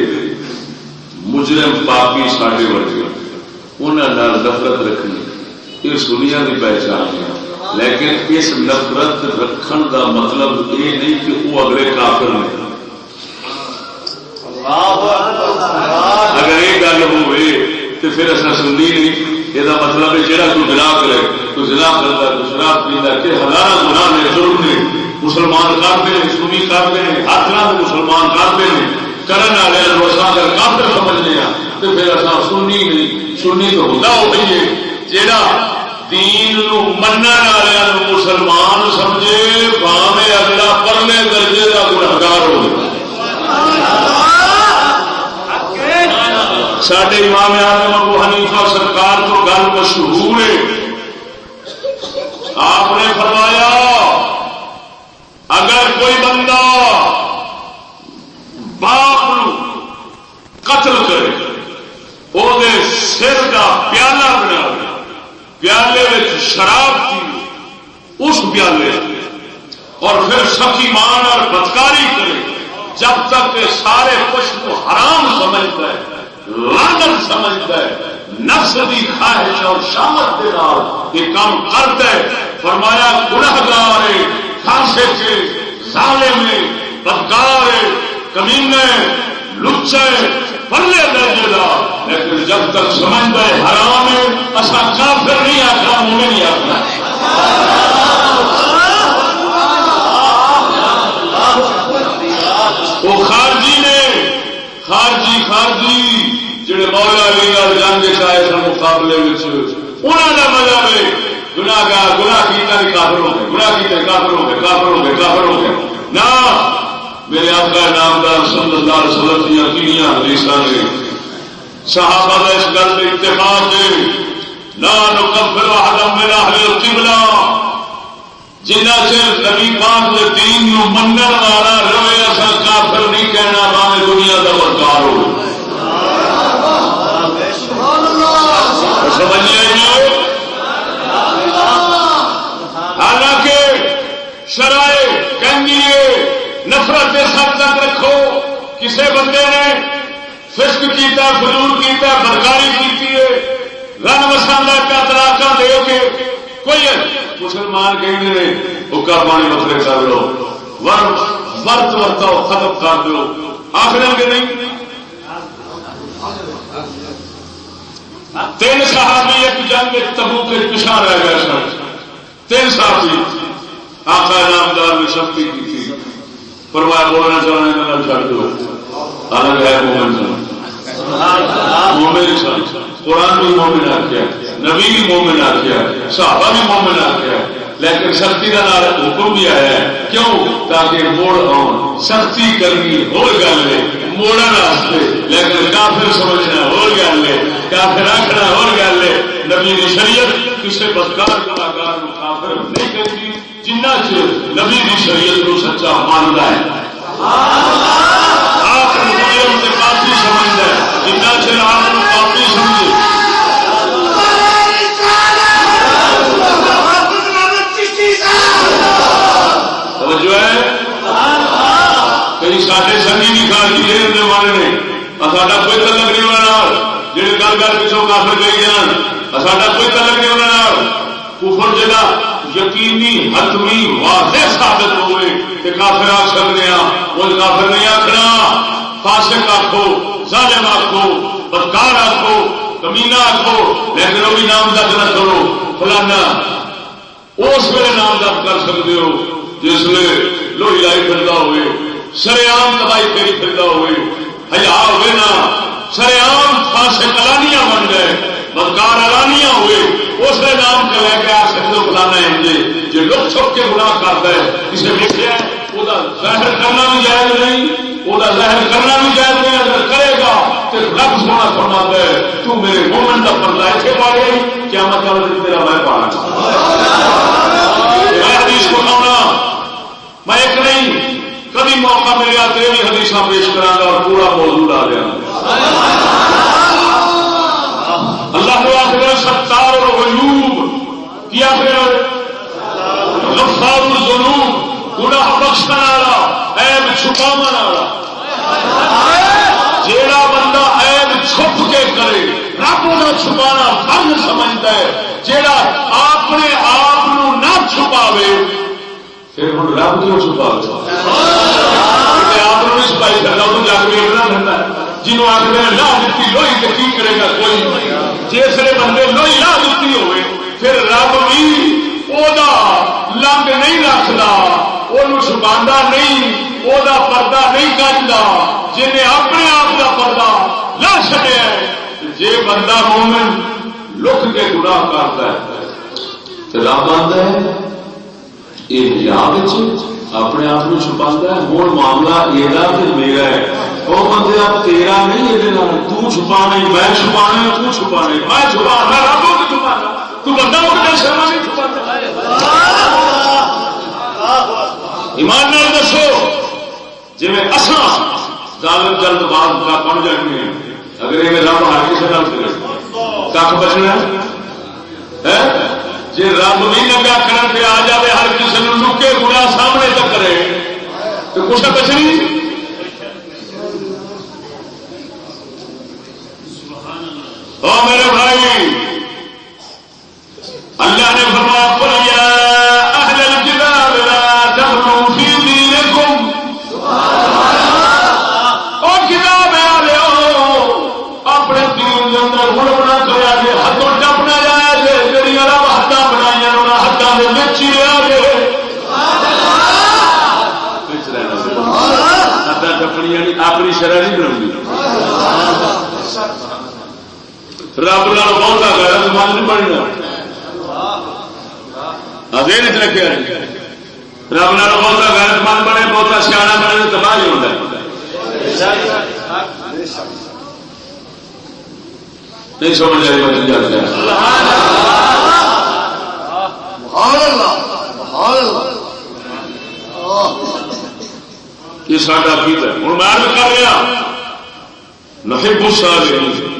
مجرم پاپی ساڈے ورگے انہوں نفرت رکھنی یہ سنیا کی پہچان ہے لیکن اس نفرت رکھن کا مطلب یہ نہیں کہ وہ اگلے کافر نہیں اگر یہ گل ہوئے تو پھر اصل سننی نہیں یہ مطلب ہے جہاں کوئی گناہ کرے کوئی زنا کرتا کوئی شراب پیتا کہ ہزار گناہ نے ظلم نے مسلمان کرتے ہیں سنی کرتے ہیں ہر طرح کے مسلمان کرتے ہیں کرنے والے اگر کافر سمجھنے ہیں تو پھر اصل سننی نہیں سننی تو ہوتا ہو گئی ہے جہاں دین منع والوں مسلمان سمجھے باویں اگلا پرلے درجے کا گنہگار ہو ساڈے امام اعظم ابو حنیفہ سرکار تو گل مشہور ہے آپ نے فرمایا اگر کوئی بندہ باپ قتل کرے وہ سر کا پیالہ بنا پیالے میں شراب کی اس پیالے اور پھر سخی مان اور بدکاری کرے جب تک کہ سارے کچھ کو حرام سمجھتا ہے لعنت سمجھتا ہے نفس کی خواہش اور شامت کے نال یہ کام کرتا ہے فرمایا گنہگار ہے فاسق ہے ظالم ہے بدکار ہے کمینے لچا ہے پلے درجے کا لیکن جب تک سمجھتا ہے حرام ہے اصا کافر نہیں آتا مومن نہیں آتا وہ خارجی نے خارجی جڑے مولا علی اور جنگ چاہے سن مقابلے انہوں نے مذہب ہے گناہگار گناہ کیتا بھی کافر ہو گئے گناہ کیتے کافر ہو گئے کافر ہو گئے کافر ہو گئے نہ میرے آقا نامدار صلی اللہ علیہ وسلم کی یقینیاں حدیثاں نے صحابہ کا اس گل پہ اتفاق ہے لا نکفر احدا من اہل القبلہ جنہ چر نبی پاک کے دین نو منن والا رہے اسا کافر نہیں کہنا باویں دنیا دا بدکار ہو سمجھیے حالانکہ شرائع کہنگیے نفرت اس حد تک رکھو کسی بندے نے فسق کیتا فضول کیتا بدکاری کی ہے رن مسالہ کا طلاقاں دے کے کوئی مسلمان کہیں گے حکا پانی مسئلے کر لو ورت ورتاؤ ختم کر دو آخر کے نہیں تین صحابی ایک جنگ تبوک کے پیچھا رہ گئے سن تین صحابی آقا نامدار نے سختی کی تھی فرمایا بولنا چاہنے کا چھڑ دو الگ ہے مومن مومن سن قرآن بھی مومن آخیا نبی بھی مومن آخیا صحابہ بھی مومن آخیا لیکن سختی کا نام حکم بھی آیا ہے کیوں تاکہ موڑ آن سختی کرنی ہو گل ہے موڑن واسطے لیکن کافر سمجھنا ہو گل ہے کافر آخنا ہو گل ہے نبی کی شریعت کسی بدکار کلاکار کو کافر نہیں کرتی جنہ چر نبی کی شریعت کو سچا مانتا ہے آپ کافی سمجھتا ہے جنہ چر آپ کو کافی سمجھے جو ہے کوئی سارے سنگی نہیں کھا والے نے ساڈا کوئی تعلق نہیں انہوں جی گل گل پچھوں کافر کری جان ساڈا کوئی تعلق نہیں انہوں کفر جگہ یقینی حتمی واضح ثابت ہوئے کہ کافر آ سکتے ہیں وہ کافر نہیں آخنا فاسق آخو ظالم آخو بدکار آخو کمینا آخو لیکن وہ بھی نامزد نہ کرو فلانا اس ویلے نامزد کر سکتے ہو جس میں لوہی لائی پھرتا ہوئے سریام تباہی پھیری پھرتا ہوئے حیا ہوئے نا سریام فاسق علانیہ بن گئے بدکار علانیہ ہوئے اس نے نام کے لے کے آ سکتے فلانا ہے جو لوگ چھپ کے گناہ کرتا ہے اسے دیکھا وہ ظاہر کرنا بھی جائز نہیں وہ ظاہر کرنا بھی جائز نہیں اگر کرے گا تو رب سونا فرماتا ہے تو میرے مومن کا پردہ اتنے پا گئی کیا مطلب تیرا میں پانا میں حدیث کو کہنا میں ایک نہیں کبھی موقع ملیا تیری حدیث پیش کرا گا اور پورا موضوع لا دیا اللہ کو آخر ستار اور غیوب کیا پھر غفار الذنوب گناہ بخشن والا عیب چھپاون والا جیڑا بندہ عیب چھپ کے کرے رب نہ چھپانا فرض سمجھتا ہے جیڑا اپنے آپ نہ چھپاوے پھر ہوں رب کیوں چھپاوے آپ نہیں چھپائی کرتا وہ جا کے ویکنا پڑتا ہے جنہوں آخر لا دیتی لوہی تو کی کرے گا کوئی جسے بندے لوہی لا دیتی ہوئے پھر رب بھی وہ لنگ نہیں رکھتا وہ چھپا نہیں وہ پردہ نہیں کرتا جنہیں اپنے آپ کا پردہ لا چڈیا جی بندہ مومن لک کے گناہ کرتا ہے رب آتا ہے یہ اپنے آپ کو چھپا ہے ہوں معاملہ یہ میرا ہے وہ بندے آپ تیرا نہیں یہ تو چھپا نہیں میں چھپا نہیں تو چھپا نہیں میں چھپا میں رب کو چھپانا تو بندہ اٹھ شرما نہیں چھپا ایمان نال دسو جی میں اصا ظالم جلد باز کا بن جانے ہیں اگر یہ رب ہر کسی نال کرے کھ بچنا ہے جی رب بھی نگا کرن آ جائے ہر کسی نے لکے گناہ سامنے تک کرے تو کچھ بچنی او میرے بھائی اللہ نے فرمایا قل یا اہل الکتاب لا تغلوا فی دینکم اور کتاب والو اپنے دین کے اندر غلو نہ کریا جے حدوں ٹپ نہ جایا جے جڑی رب حداں بنائیاں انہاں حداں دے وچ ہی رہ جے وچ رہنا حداں ٹپنی نہیں اپنی شرع نہیں بناونی رب نال بہتا غیرت مند نہیں بننا ذہن چ رکھے رب نال بہتا غیرت مند بنے بہتا سیاح بنے تو تباہ ہی ہوتا ہے نہیں سمجھ آئی بات یہ ساڈا عقیدہ ہے ہوں میں عرض کر رہا نحب الصالحین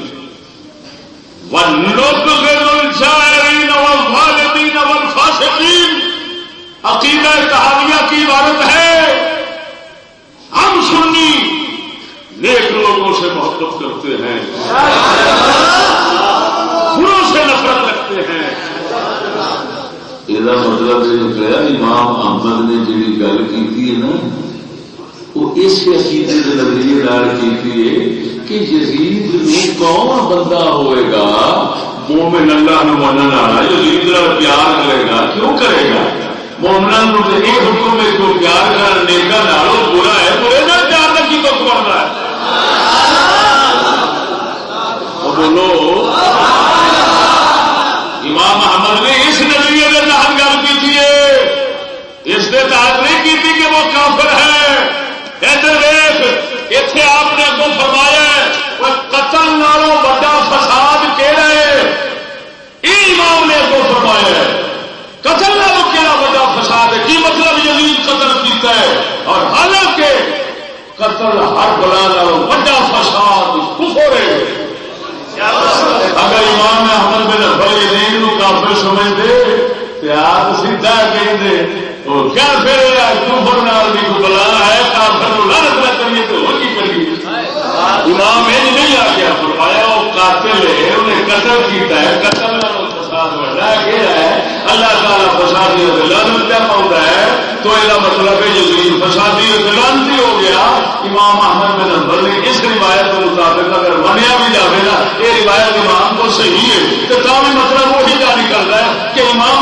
ونبغض الجائرین والظالمین والفاسقین عقیدہ تحاویہ کی عبارت ہے ہم سنی نیک لوگوں سے محبت کرتے ہیں بروں سے نفرت رکھتے ہیں یہ مطلب یہ نکلا امام احمد نے جی گل کی ہے نا وہ اس عقیدے کے نظریے نال کی ہے کہ یزید میں کون بندہ ہوئے گا مومن اللہ نو منن والا یزید نال پیار کرے گا کیوں کرے گا مومناں نو تے ایک حکم ہے کو پیار کر نیکا نالوں برا ہے برے نال پیار کا کی حکم کرنا ہے بولو امام احمد نے اس نظریے کے تحت گل کی ہے اس کے تحت نہیں کی کہ وہ کافر ہے ادھر ویکھ ایتھے آپ نے اگوں فرمایا قتل نالوں بڑا فساد کہڑا ہے یہ امام نے اگوں فرمایا ہے قتل نالوں کہڑا بڑا فساد ہے کی مطلب یزید قتل کیتا ہے اور حالانکہ قتل ہر بلا نالوں بڑا فساد کفر ہے اگر امام احمد بن حنبل یزید نو کافر سمجھتے تے آپ سیدھا کہندے وہ کیا پھر کفر نال بھی بلا ہے کافر نو لعنت فسادی غلطی ہو گیا. امام احمد بن حنبل نے اس روایت کے مطابق اگر منیا بھی جائے نا یہ روایت امام کو صحیح ہے تو بھی مطلب وہی جاری کرتا ہے کہ امام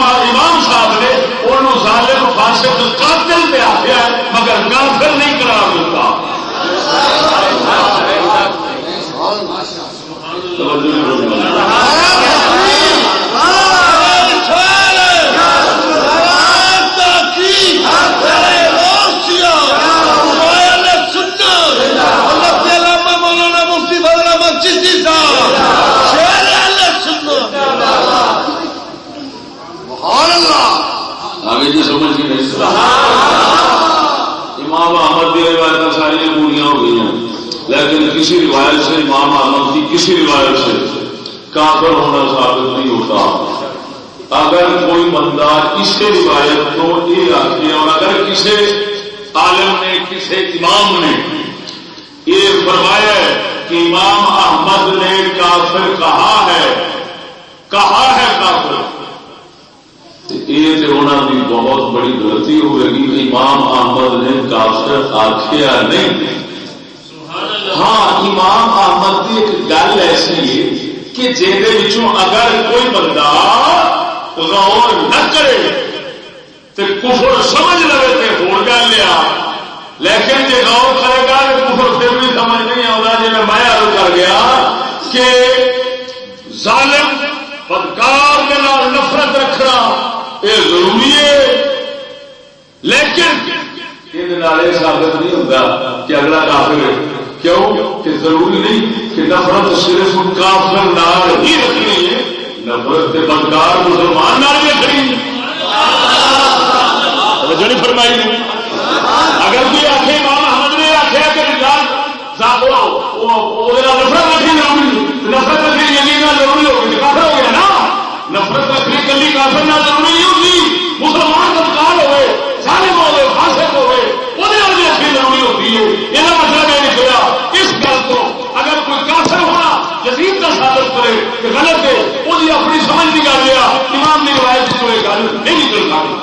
صاحب نے انہوں ظالم فاسق قاتل پہ آخیا ہے مگر کافر نہیں قرار دیتا. آگے جی سمجھ کی نہیں. امام احمد کی روایتیں ساری پوریاں ہو گئی ہیں لیکن کسی روایت سے امام احمد کی کسی روایت سے کافر ہونا ثابت نہیں ہوتا. اگر کوئی بندہ اسی روایت کو یہ آخے اور اگر کسی عالم نے کسی امام نے یہ فرمایا ہے کہ امام احمد نے کافر کہا ہے کافر یہ تو انہوں کی بہت بڑی غلطی ہوئے گی. امام احمد نے کافر آخیا نہیں. ہاں امام احمد کی ایک گل ایسی ہے کہ جہد اگر کوئی بندہ غور نہ کرے تو کفر سمجھ لے تو ہو گل لیا لیکن جی غور کرے گا تو کفر پھر بھی سمجھ نہیں آتا. جی میں عرض کر گیا کہ ظالم بدکار کے نال نفرت رکھنا یہ ضروری ہے لیکن یہ ثابت نہیں ہوتا کہ اگلا کافر ہے. کیوں کہ ضروری نہیں کہ نفرت صرف کافر نال ہی رکھنی ہے. نفرت کے بدکار مسلمان نال بھی رکھنی توجہ نہیں فرمائی. اگر کوئی آخے امام احمد نے آخیا کہ نفرت رکھنی ضروری نفرت رکھنی یقین ضروری ہوگی کافر ہو گیا نا. نفرت رکھنی کلی کافر نہ ضروری نہیں ہوتی. مسلمان بدکار ہوئے ظالم ہوئے فاسق ہوئے وہ بھی رکھنی ضروری ہوتی ہے. یہ مطلب یہ نکلا اس گل کو اگر کوئی کافر ہونا یزید کا ثابت کرے کہ غلط ہے وہ اپنی سمجھ کی گل لیا. امام نے روایت کو یہ گل نہیں نکل پائی.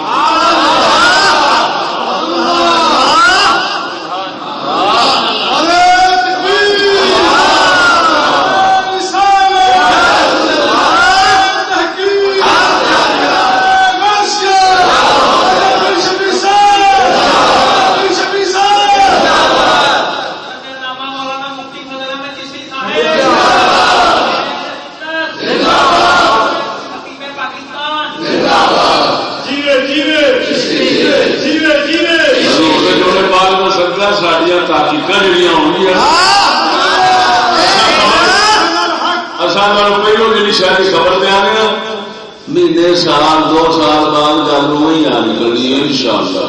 ساریا تحقیق جہاں ہونی پہلو جی شاید خبر دیا گیا مہینے سال 2 سال بعد گل وہی آ نکلنی ہے ان شاء اللہ.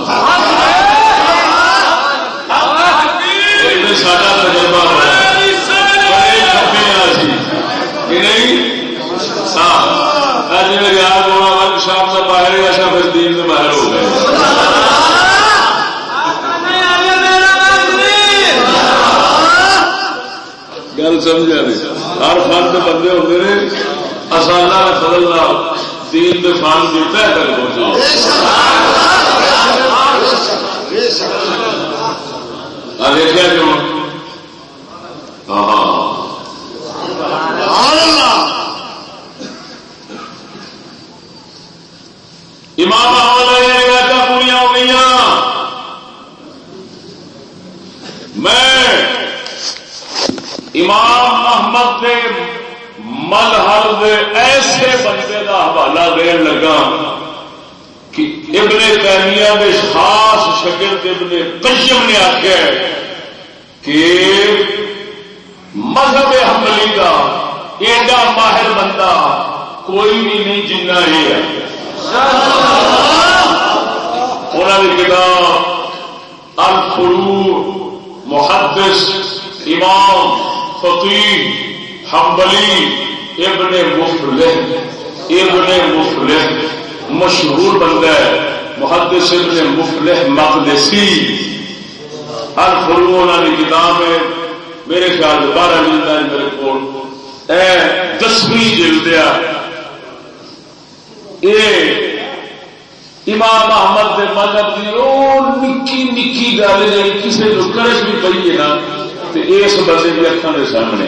سارا تجربہ ہوا نہیں جی میرے یاد ہونا شام کا باہر ایسا پھر دین سے باہر ہو گئے. گل سمجھا نہیں. ہر فن کے بندے ہوتے ہیں اصالہ فضل دین کے فن کی طے کر پہنچا. دیکھا کیوں امام احمد روایتیں پوریا ہو گئی. میں امام احمد کے مذہب ایسے بندے کا حوالہ دین لگا کہ ابن تیمیہ کے خاص شاگرد ابن قیم نے آخیا کہ مذہب حنبلی کا ایڈا ماہر بندہ کوئی بھی نہیں جنہ یہ ہے. انہوں نے کتاب الفروع محدث امام فقیہ حنبلی ابن مفلح مشہور بندہ ہے محدث ابن مفلح مقدسی. الفروع انہوں نے کتاب ہے میرے خیال 12 جلد ہے میرے کو 10ویں جلد ہے. امام احمد کے مذہب کی وہ نکی نکی گل جی کسی کو کرش بھی پی ہے نا تو اس بندے کی اکھان کے سامنے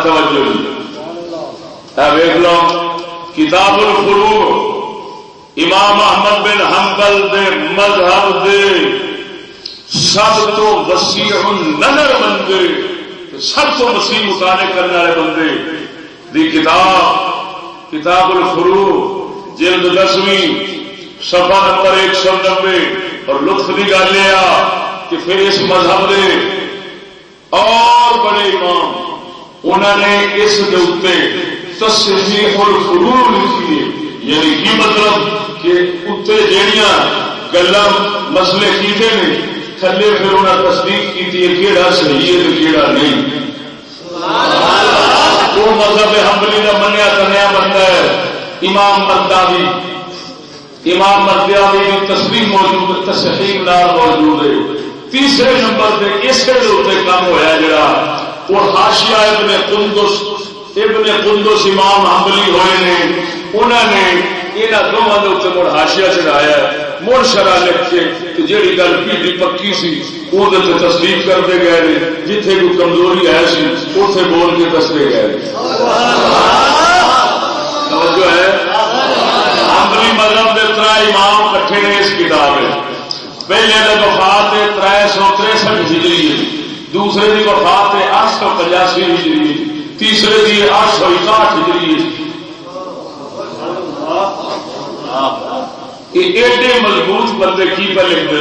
توجہ ویخ لو کتاب الفروع امام احمد بن حنبل دے مذہب دے سب تو وسیع النظر بندے سب تو وسیع مطالعے کرنے والے بندے دی کتاب الفروع جلد 10ویں صفحہ نمبر 190 اور لطف کی گل یہ کہ پھر اس مذہب دے اور بڑے امام انہوں نے اس دے تصحیح الفروع لکھی ہے، یعنی کی مطلب کہ اتنے جہاں گلاں مسئلے کیتے ہیں تھلے پھر انہیں تصدیق کی کہڑا صحیح ہے کہڑا نہیں۔ وہ مذہب حنبلی کا منیا تنیا بنتا ہے۔ امام مرداوی کی تصریح موجود تصحیح نال موجود ہے۔ تیسرے نمبر پہ اسے کام ہوا جڑا وہ حاشیہ ابن قندس امام حنبلی ہوئے نے، انہوں نے یہاں دونوں کے اتنے مڑ حاشیہ چڑھایا مڑ شرح لکھ کے جیڑی گل پیڑھی پکی سی وہ تصدیق کرتے گئے جتھے کوئی کمزوری ہے سی اتنے بول کے دستے گئے۔ توجہ ہے حنبلی مذہب کے 3 امام کٹھے نے اس کتاب میں۔ پہلے کی وفات 363 ہجری، دوسرے کی وفات 885 ہجری، تیسرے کی 861 ہجری۔ ایڈے مضبوط بندے کی پہ لکھتے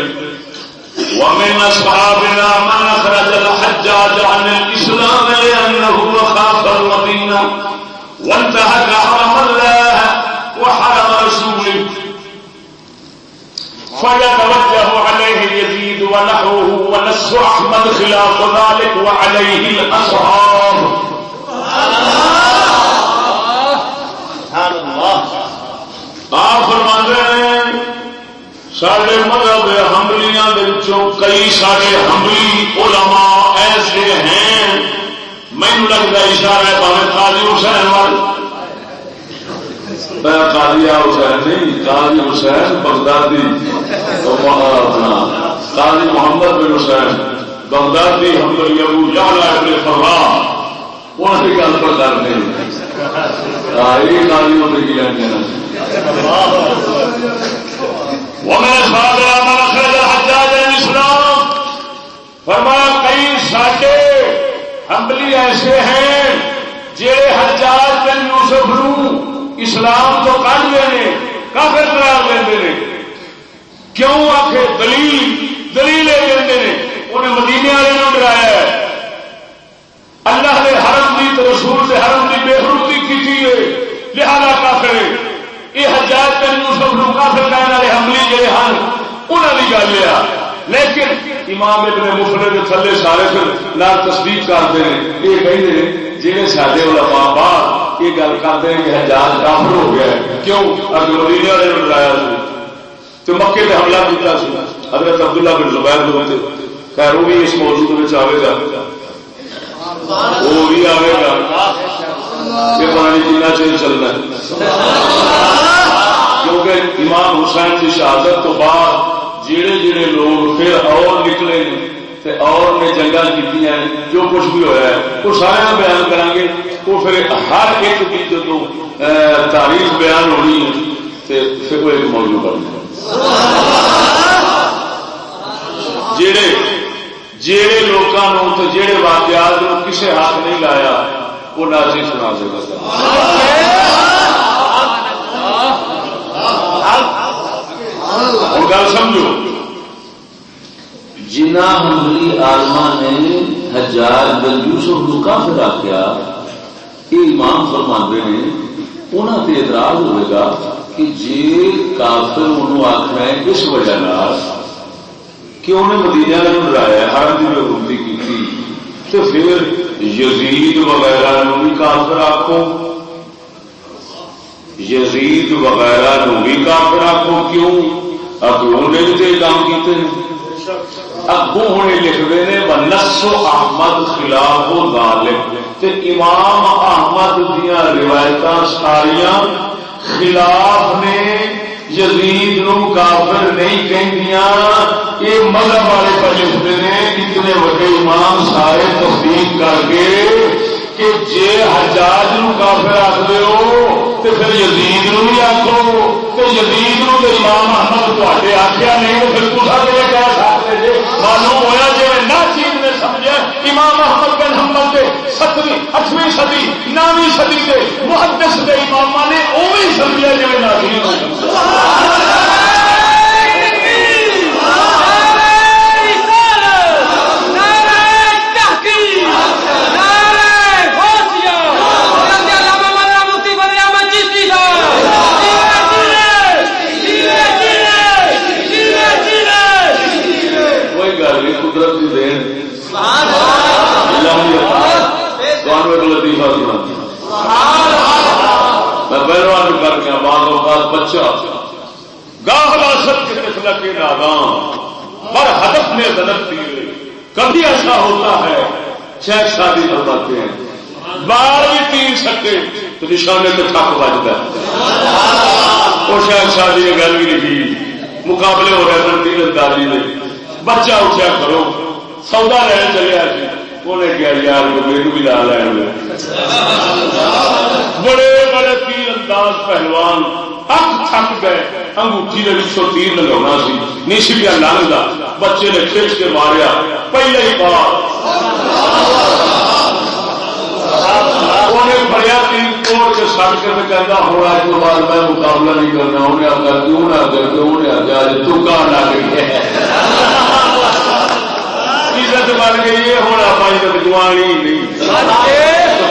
ومن اصحابنا من اخرج الحجاج عن الاسلام لانه خاف المدينه وانتهك حرم الله وحرم رسوله فيتوجه عليه يزيد ونحوه ونص احمد خلاف ذلك وعليه الاصحاب۔ آپ فرماتے ہیں سارے مذہب حنبلیاں کئی سارے حنبلی علماء ایسے ہیں، مینو لگتا اشارہ ہے بھاوے قاضی حسین والے قاضی حسین نہیں، قاضی حسین بغدادی قاضی محمد بن حسین بغدادی حنبلی ابو یعلا ابن فرح انہوں کی گل پر کر نہیں یہ قاضی ہوتے کی لینا ومن اصحابنا من اخرج الحجاج عن الاسلام، فرمایا کئی ساڈے حنبلی ایسے ہیں جڑے حجاج بن یوسف نو اسلام تو کڈ دینے کافر قرار دیندے نے۔ کیوں آخے دلیل دے دیندے نے، انہیں مدینے والے نو ڈرایا ہے، اللہ نے حرم دی تو رسول سے حرم دی بے حرمتی کی ہے لہذا کافر ہے۔ یہ حجاج بن یوسف نو کافر کہنے والے حنبلی جڑے ہیں انہوں کی گل ہے، لیکن امام ابن مفلح کے تھلے سارے پھر نال تصدیق کرتے ہیں۔ یہ کہتے ہیں جہے سارے علماء بعد یہ گل کرتے ہیں کہ حجاج کافر ہو گیا ہے، کیوں اگر مدینے والے نے ڈرایا تو مکے پہ حملہ کیا سی حضرت عبداللہ بن زبیر جو تھے۔ خیر وہ بھی اس موضوع میں آئے گا، وہ بھی آئے گا کہ پانی جتنا چیز چلنا ہے، کیونکہ امام حسین کی شہادت تو بعد جڑے جڑے لوگ پھر اور نکلے اور نے جنگل کی جو کچھ بھی ہوا ہے وہ سارے بیان کریں گے۔ وہ پھر ہر ایک کی جب تاریخ بیان ہونی ہے تو پھر وہ ایک موضوع کرنا جہے لوگوں تو جہے واقعات کسی ہاتھ نہیں لایا وہ نازی سنا سکتا۔ گل سمجھو جنہ حنبلی عالماں نے حجاج بن یوسف کو کافر آخیا، یہ امام فرماندے نے انہاں تے اعتراض ہوئے گا کہ جی کافر انہوں آخنا ہے اس وجہ کہ انہیں مدینے والے ڈرایا حرم کی بےحرمتی کی تو پھر یزید وغیرہ بھی کافر آخو، یزید وغیرہ بھی کافر آخو، کیوں اگوں نے بھی تو کام کیتے ہیں۔ اگوں ہوں لکھتے ہیں ونص احمد خلاف ظالم، تے امام احمد دیا روایت ساریاں خلاف نے، یزید نو کافر نہیں کہندیاں، یہ مذہب والے پہ لکھتے ہیں اتنے بڑے امام سارے تصدیق کر کے کہ جے حجاج نو کافر آخدے ہو تے پھر یزید نو بھی آخو، تے یزید نو تے امام احمد تواڈے آخیا نہیں تو پھر تساں کیویں کہہ سکتے جے؟ معلوم ہویا جی ناچیز نے سمجھا امام احمد بن حنبل دے 7ویں 8ویں صدی 9ویں صدی کے محدث دے اماماں نے اوہی سمجھا جی ناچیز نے سمجھا۔ قدرت کی دین لطیفہ سنا میں پہلوان کر کے بعض اوقات بچہ گاہ راست کے مثلا کے نادام پر ہدف میں غلط تھی، کبھی ایسا ہوتا ہے شیخ شادی فرماتے ہیں بار بھی تین سکے تو نشانے میں تھک بجتا ہے، وہ شیخ شادی نے گل بھی لکھی، مقابلے ہو رہے ہیں تین اندازی میں، بچہ اٹھا کرو سودا لین چلیا جی، انہیں کیا یار میرے بھی لا لین بڑے بڑے تیر انداز پہلوان اک تھک گئے، انگوٹھی کے پچھوں تیر لگا سی نہیں سی پیا لنگتا، بچے نے کھچ کے ماریا پہلے ہی بار انہیں بڑیا تیر توڑ کے سڑ کے کہتا ہوں آج کے بعد میں مقابلہ نہیں کرنا، انہیں آگا کیوں نہ کر کے انہیں آگا آج تو کہاں نہ گئی ہے عزت بن گئی ہے، ہوں آپ عزت گوانی نہیں،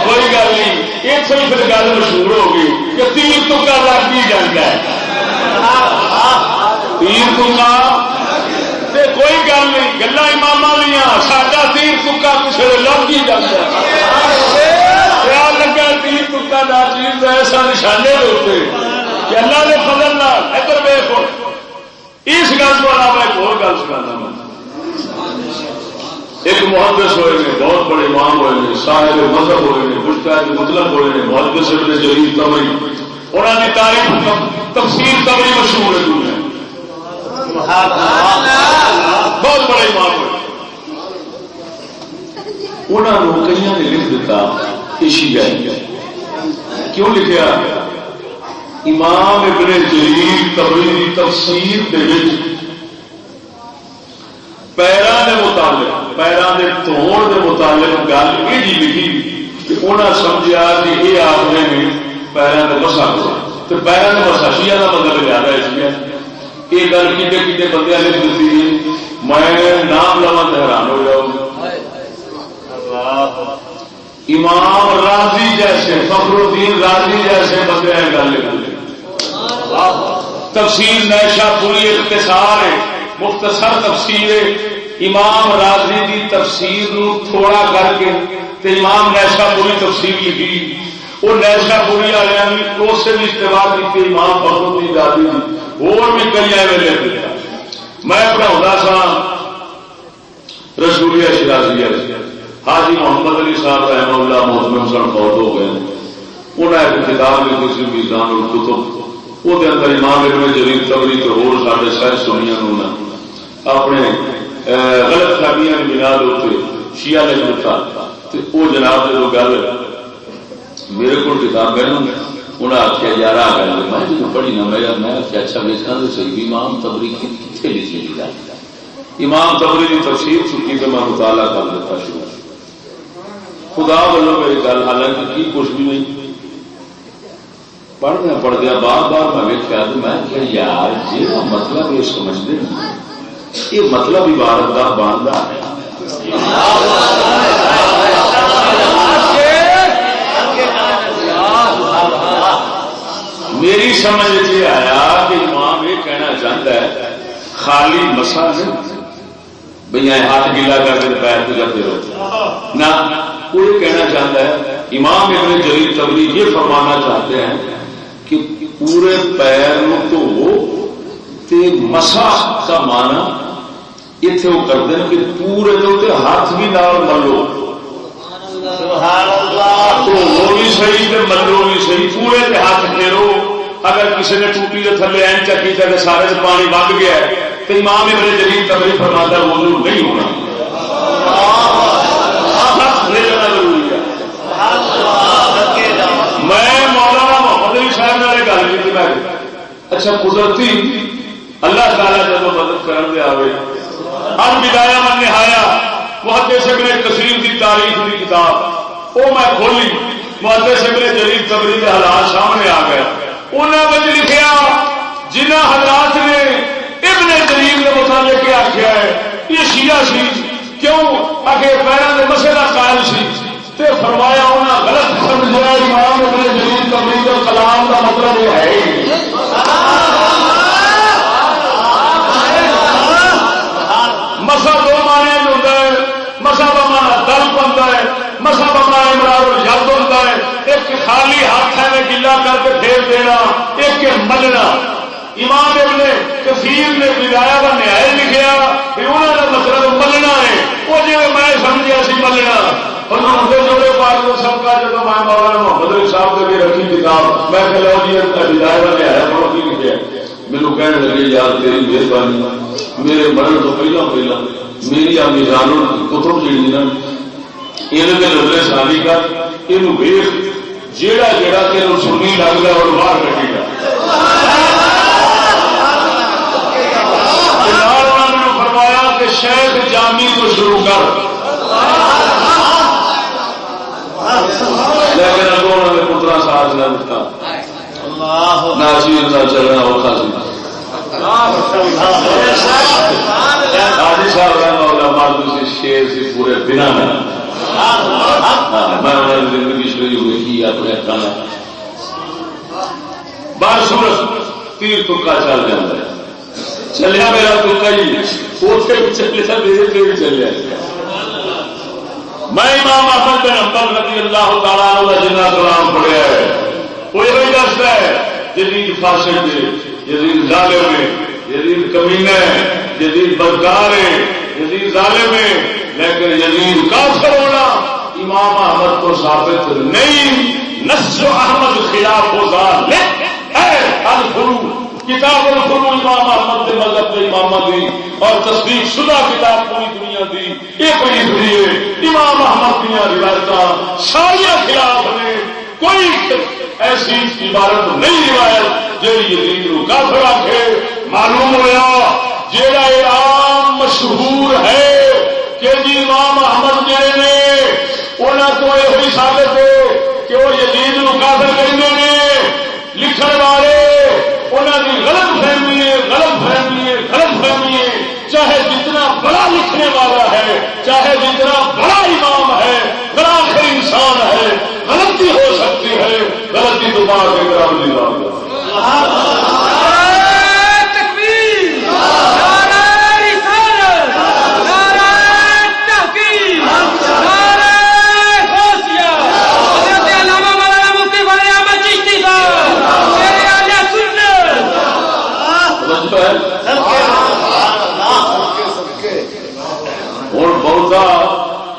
کوئی گل نہیں، ایک سے پھر گل مشہور ہو گئی کہ تیر تکا لگ بھی جاتا ہے، تیر تکا کوئی گل نہیں، گلا امام لیا ساڈا تیر تکا کسی لگ ہی جاتا ہے، خیال لگا تیر تکا نہ چیز ایسا نشانے ہوتے کہ اللہ نے فضل نہ ادھر ویکھو اس گل کو علاوہ ایک اور گل سکھانا میں، ایک محدث ہوئے نے بہت بڑے امام ہوئے نے، صاحب مذہب ہوئے نے، مجتہد مطلق ہوئے نے، محدث ابن جریر طبری، انہوں نے تاریخ تفسیر طبری مشہور ہے دنیا بہت بڑے امام ہوئے، انہوں نے کئی نے لکھ دیتا ایشیائی، کیوں لکھیا؟ امام ابن جریر طبری کی تفسیر کے پیروں کے متعلق پیروں کے توڑ کے متعلق گل یہ لکھی کہ انہیں سمجھا کہ یہ آپ نے پیروں کے مسا کرو تو پیروں کے مسا شیا کا مطلب زیادہ ہے، یہ گل کتنے کتنے بندے لکھ دیتی ہے، میں نام لوا تو حیران ہو جاؤں۔ امام راضی جیسے فخر الدین راضی جیسے بندے ہیں گل لکھ تفسیر نیشا پوری اختصار ہے، مختصر تفسیر امام راضی کی تفسیر نو تھوڑا کر کے تے امام نیشا پوری تفسیر لکھی، وہ نیشا پوری والے اس سے بھی استعمال کی امام فخر الدین راضی کی، اور بھی کئی ایویں لکھ دیا۔ میں پڑھاؤں سا رسولیہ شرازیہ حاجی محمد علی صاحب رحمہ اللہ محترم سن فوت ہو گئے، انہیں ایک کتاب لکھی سی میزان الکتب، وہ اندر امام ابن جریر طبری تو اور سارے سائے سنیا اپنے غلط فہمیاں کی بنا ہوتے شیعہ نے لکھا، وہ جناب جو گل میرے کو کتاب پہنوں انہیں آخیا یار آ گل میں جب پڑھی نا میں آخیا اچھا ویچنا تو صحیح امام تبری کتنے لکھی گل، امام تبری کی تفسیر چکی تو میں مطالعہ کر دیتا شروع، خدا والوں میری گل حالانکہ کی کچھ بھی نہیں پڑھدیا پڑھدیا بار بار میں ویکیا تو میں کیا یار جہاں مطلب یہ سمجھتے ہیں یہ مطلب عبارت کا بنتا ہے، میری سمجھ یہ آیا کہ امام یہ کہنا چاہتا ہے خالی مسا نہیں بھائی ہاتھ گیلا کر کے پیر کو کرتے رہو نہ، وہ یہ کہنا چاہتا ہے امام ابن جریر طبری یہ فرمانا چاہتے ہیں کہ پورے پیر تو مسا کا معنی اتنے وہ کرتے ہیں کہ پورے دے ہاتھ بھی نال ملو، وہ بھی صحیح تے ملو بھی صحیح، پورے تے ہاتھ پھیرو. اگر کسی نے ٹوٹی کے تھلے این چکی تے سارے سے پانی وگ گیا تو امام ابن جریر طبری فرماتا ہے وضو نہیں ہونا. میں مولانا محمد علی صاحب نے گل کی، میں اچھا قدرتی اللہ تعالیٰ جب مدد کرنے آئے البدایہ والنہایہ محدث ابن کثیر کی تاریخ کی کتاب وہ میں کھولی، محدث ابن جریر طبری کے حالات سامنے آ گئے. انہوں نے لکھیا جنہ حضرات نے ابن جریر کے متعلق کیا آخیا ہے یہ شیعہ سی، کیوں آگے پیروں کے مسئلہ قائل سی، تے فرمایا انہیں غلط سمجھا امام ابن جریر طبری کا کلام کا مطلب یہ ہے مسا دو مانے ہوتا ہے، مسا بمانا دل بنتا ہے، مسا بمانا امراض یاد ہوتا ہے. ایک خالی ہاتھ ہے گلا کر کے پھیر دینا، ایک ملنا. امام ابن کثیر نے بدایا و نہایت لکھیا کہ انہوں نے مطلب ملنا ہے، وہ جی میں سمجھا سی ملنا. جوڑے پاک کو سب کا جب میں مولانا محمد علی صاحب کے بھی رکھی کتاب میں کہ لو جی بدایا و نہایت پڑھو کی لکھا. میرے کہنے لگے یار تیری مہربانی، میرے مرن تو پہلا میری آ میزان کتب جیڑی نا یہ نظر ساری کا یہ ویخ جیڑا جیڑا تیروں سنی لگتا اور باہر کٹے گا. انہوں نے فرمایا کہ شیخ جامی تو شروع کر، لیکن اگوں انہوں نے پترا ساتھ نہ اٹھتا نہ چیز نہ چلنا اوکھا سی. حاجی صاحب رحمہ اللہ مردو شیر سے پورے بنا میں زندگی شروع ہوئی کی اپنے کھانا بار صورت تیر تکا چل جاتا ہے. چلیا میرا تکا ہی چلیا میرے چلیا. میں امام احمد بن حنبل رضی اللہ تعالیٰ عنہ جنہ کلام پڑھیا ہے وہ یہ دستا ہے جدید فاسق ہے، جدید ظالم ہے، جدید کمینہ ہے، جدید بدکار ہے، جدید ظالم ہے، لیکن جدید کافر ہونا امام احمد کو ثابت نہیں. نص احمد خلاف ہو الفرو کتاب الفرو امام احمد کے مذہب کے امامہ دی اور تصدیق شدہ کتاب پوری دنیا دی یہ پڑھی ہوئی ہے. امام احمد دیا روایت سارے خلاف نے، کوئی ایسی عبارت نہیں روایت جی یزید کو کافر آکھے. معلوم ہوا جیڑا عام مشہور ہے کہ جی امام احمد جڑے نے انہوں کو یہ ثابت ہے کہ وہ یزید کو کافر کہتے ہیں. لکھن والے انہوں کی غلط فہمی ہے، غلط فہمی ہے، غلط فہمی ہے. چاہے جتنا بڑا لکھنے والا ہے، چاہے جتنا بڑا امام ہے، بڑا آخر انسان ہے، غلطی ہو سکتی ہے. غلطی تو بات ہے کرام دی بات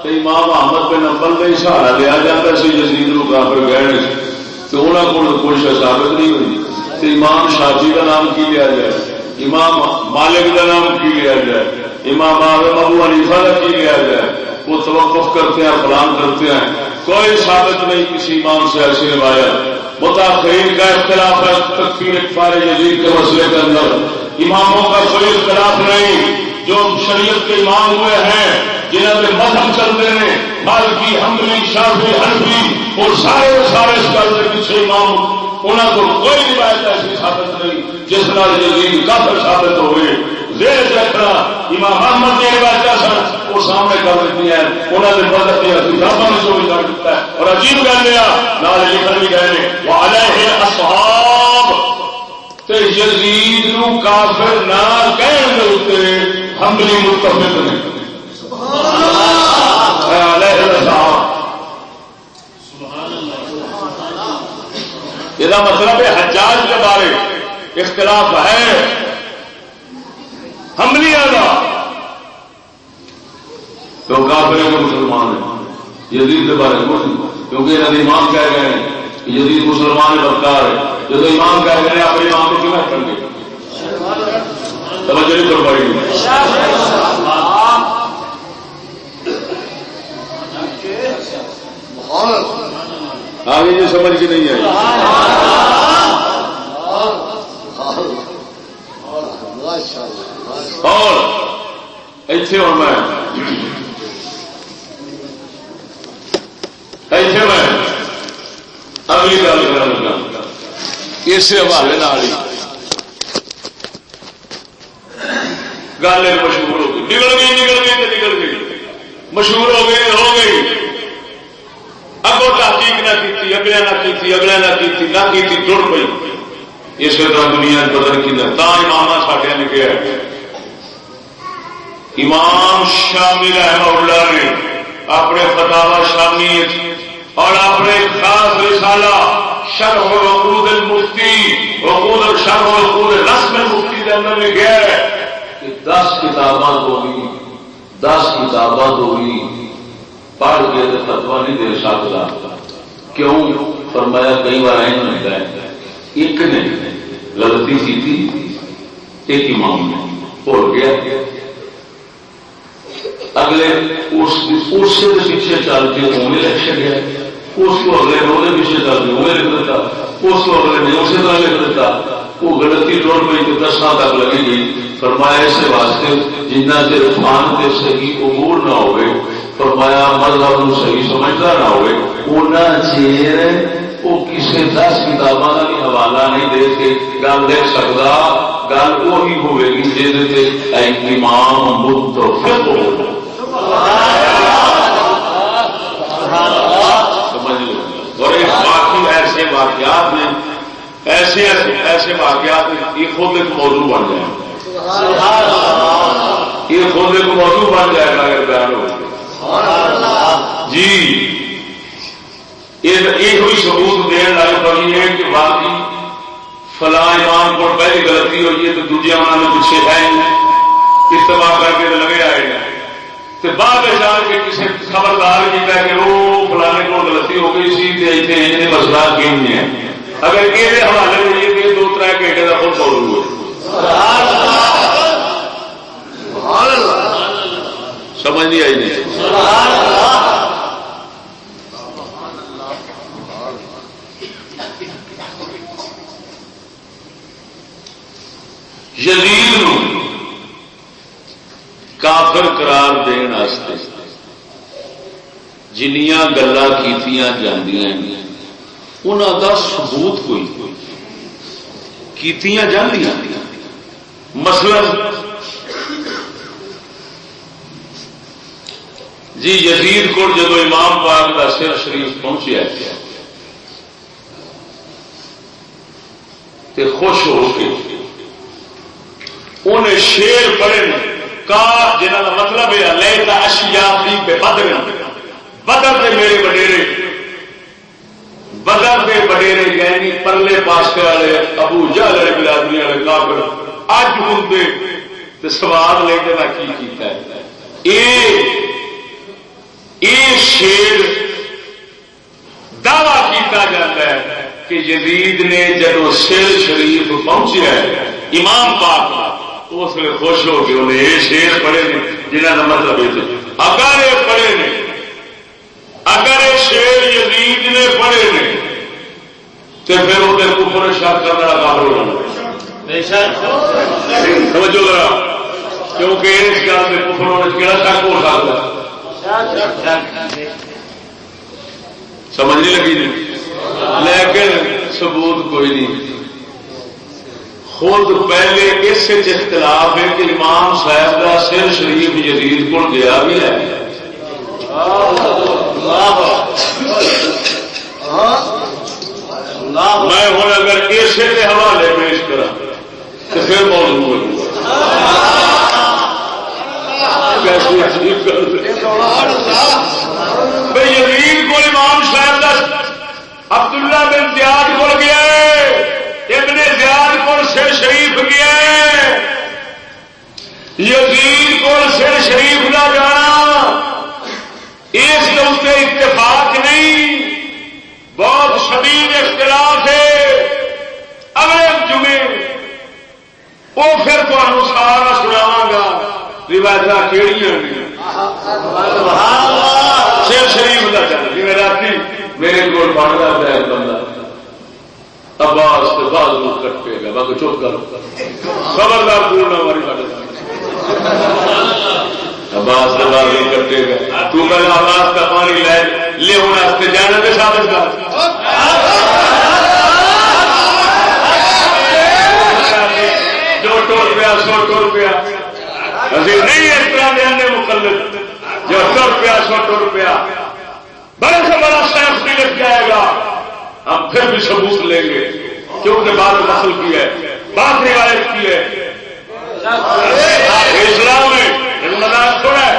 امام احمد بن حنبل کا سہارا لیا جاتا سی یزید کو کافر کہنے تو انہوں کو کوئی ثابت نہیں ہوئی. تو امام شافعی کا نام کی لیا جائے، امام مالک کا نام کی لیا جائے، امام ابو حنیفہ کا کی لیا جائے. وہ توقف کرتے ہیں، فلان کرتے ہیں، کوئی ثابت نہیں کسی امام سے ایسی روایت. متاخرین کا اختلاف ہے تکفیر اکفار یزید کے مسئلے کے اندر. اماموں کا کوئی اختلاف نہیں. جو شریعت کے امام ہوئے ہیں جنہوں نے مذہب چلتے ہیں مالکی حنبلی شافعی حنفی اور سارے اس گل کے پیچھے امام انہوں کو کوئی روایت ایسی ثابت نہیں جس نال یزید کافر ثابت ہوئے. زیر رکھنا امام احمد کی روایت سن وہ سامنے کر دیتی ہیں، انہوں نے مذہب کی کتابوں میں جو بھی کر دیتا ہے. اور عجیب گل لیا نال لکھن بھی گئے ہیں وعلیہ اصحاب تے یزید نو کافر نہ کہن دے اوتے حنبلی متفق نہیں. یہ مطلب ہے حجاج کے بارے اختلاف ہے حنبلیوں کا تو کافر کو مسلمان ہے. یزید کے بارے میں کیونکہ انہوں نے امام کہہ گئے ہیں یزید مسلمان بدکار ہے. جب امام کہہ گئے اپنے امام کو کیوں کر گے توجہ نہیں کر پائی. آگے یہ سمجھ کی نہیں آئی. اور ایسے ہوں میں اگلی گل کرنا لگا اسی حوالے گل مشہور ہو گئی نکل گئی مشہور ہو گئی اگوں تحقیق نہ کی اگلے نہ کی ٹر پی. اسی طرح دنیا بدل کی امام ساڈیا نے کیا امام شامی رحمہ اللہ نے اپنے فتاوا شامی اور اپنے خاص رسالہ شرح العقود المفتی شرح العقود رسم المفتی کے اندر نے کیا ہے کہ 10 کتاباں ہوئی پڑھ کے فتوا نہیں دے سکتا. کیوں؟ فرمایا کئی بار ایسا ہوتا ہے ایک نے غلطی کی تھی ایک امام نے بھول گیا اگلے اس سے پیچھے چل کے انہیں لکھ چڑیا اس کو اگلے نے وہ پیچھے چل کے انہیں لکھ دیتا اس کو اگلے نے اسی طرح لکھ دیتا وہ غلطی ٹوٹ گئی تو 10 سال تک لگی گئی. فرمایا اس واسطے جنہ چر فان کے صحیح عبور نہ ہوئے فرمایا مذہب کو صحیح سمجھتا نہ ہوئے انہ چیر وہ کسی 10 کتابوں کا بھی حوالہ نہیں دے کے گل دیکھ سکتا. گل وہی ہوئے گی جہد امام متفق ہو. باقی ایسے واقعات میں ایسے واقعات یہ خود ایک موضوع بن جائے یہ خود ایک موضوع بن جائے گا اگر بیان ہو جی. یہ ہوئی ثبوت دین لائق بنی ہے کہ واقعی فلاں امام کو پہلی غلطی ہوئی ہے تو دوجے امام نے پیچھے ہے اتفاق کر کے لگے آئے گا تو بعد جان کے کسی خبردار کیا کہ وہ فلانے کو غلطی ہو گئی سی مسئلہ کیوں نہیں ہے. اگر یہ حوالے ہوئی کہ 2-3 گھنٹے کا خود موضوع ہے. سمجھ نہیں آئی نہیں. یزید نو کافر قرار دین واسطے جنیاں گلاں کیتیاں جاندیاں انہاں دا ثبوت کوئی کیتیاں جاندیاں. مثلا جی یزید کو جدو امام پاک کا سر شریف پہنچیا تے خوش ہو کے انہیں شیر پڑھے کا جنہ کا مطلب ہے لے کا اشیا بے بدر بدر دے میرے وڈیرے یعنی پرلے پاسے والے ابو جہل والے برادری والے کافر اج ہوں تے سوال لے کے نہ کی کیتا ہے. یہ شیر دعویٰ کیتا جاتا ہے کہ یزید نے جب سر شریف پہنچیا ہے امام پاک اس لیے خوش ہو کے انہیں یہ شیر پڑھے نے جنہوں کا مطلب اگر یہ پڑھے نے اگر یہ شیر یزید نے پڑھے نے تو پھر وہ کفر شک کرنے والا کافر ہو جانا. سمجھو ذرا کیونکہ اس گل میں کفر ہونے سے کہڑا شک ہو سکتا سمجھ نہیں لگی نہیں. لیکن ثبوت کوئی نہیں. خود پہلے اس اختلاف ہے کہ امام صاحب کا سر شریف یزید کو گیا بھی ہے. میں ہوں اگر اسے کے حوالے پیش کرا تو پھر موضوع یزید کو امام صاحب کا عبداللہ بن زیاد کو گیا ہے ابن زیاد کو سر شریف گیا ہے. یزید کو سر شریف کا جانا اس کے اتفاق نہیں، بہت شدید اختلاف ہے. اگلے جمعے وہ پھر تمہیں سارا سناواں گا روایت کہڑی شیر شریف کا چل جی رات میرے کو پڑھتا پیا بندہ عباس کے بعد لوگ کٹے گا باقی چپ کرو خبردار بولنا ہماری عباس کے بعد لوگ کٹے گا تو پہلے عباس کا پانی لے ہونے جانے کے ثابت کر جو ٹور پیا سو ٹور پیا ابھی نہیں اس طرح دینے مقلد جو 100 روپیہ 100 روپیہ بڑے سے بڑا شیخ بھی لگ جائے گا ہم پھر بھی ثبوت لیں گے کیونکہ بات نسل کی ہے بات روایت کی ہے اسلام میں مذاق تھوڑا ہے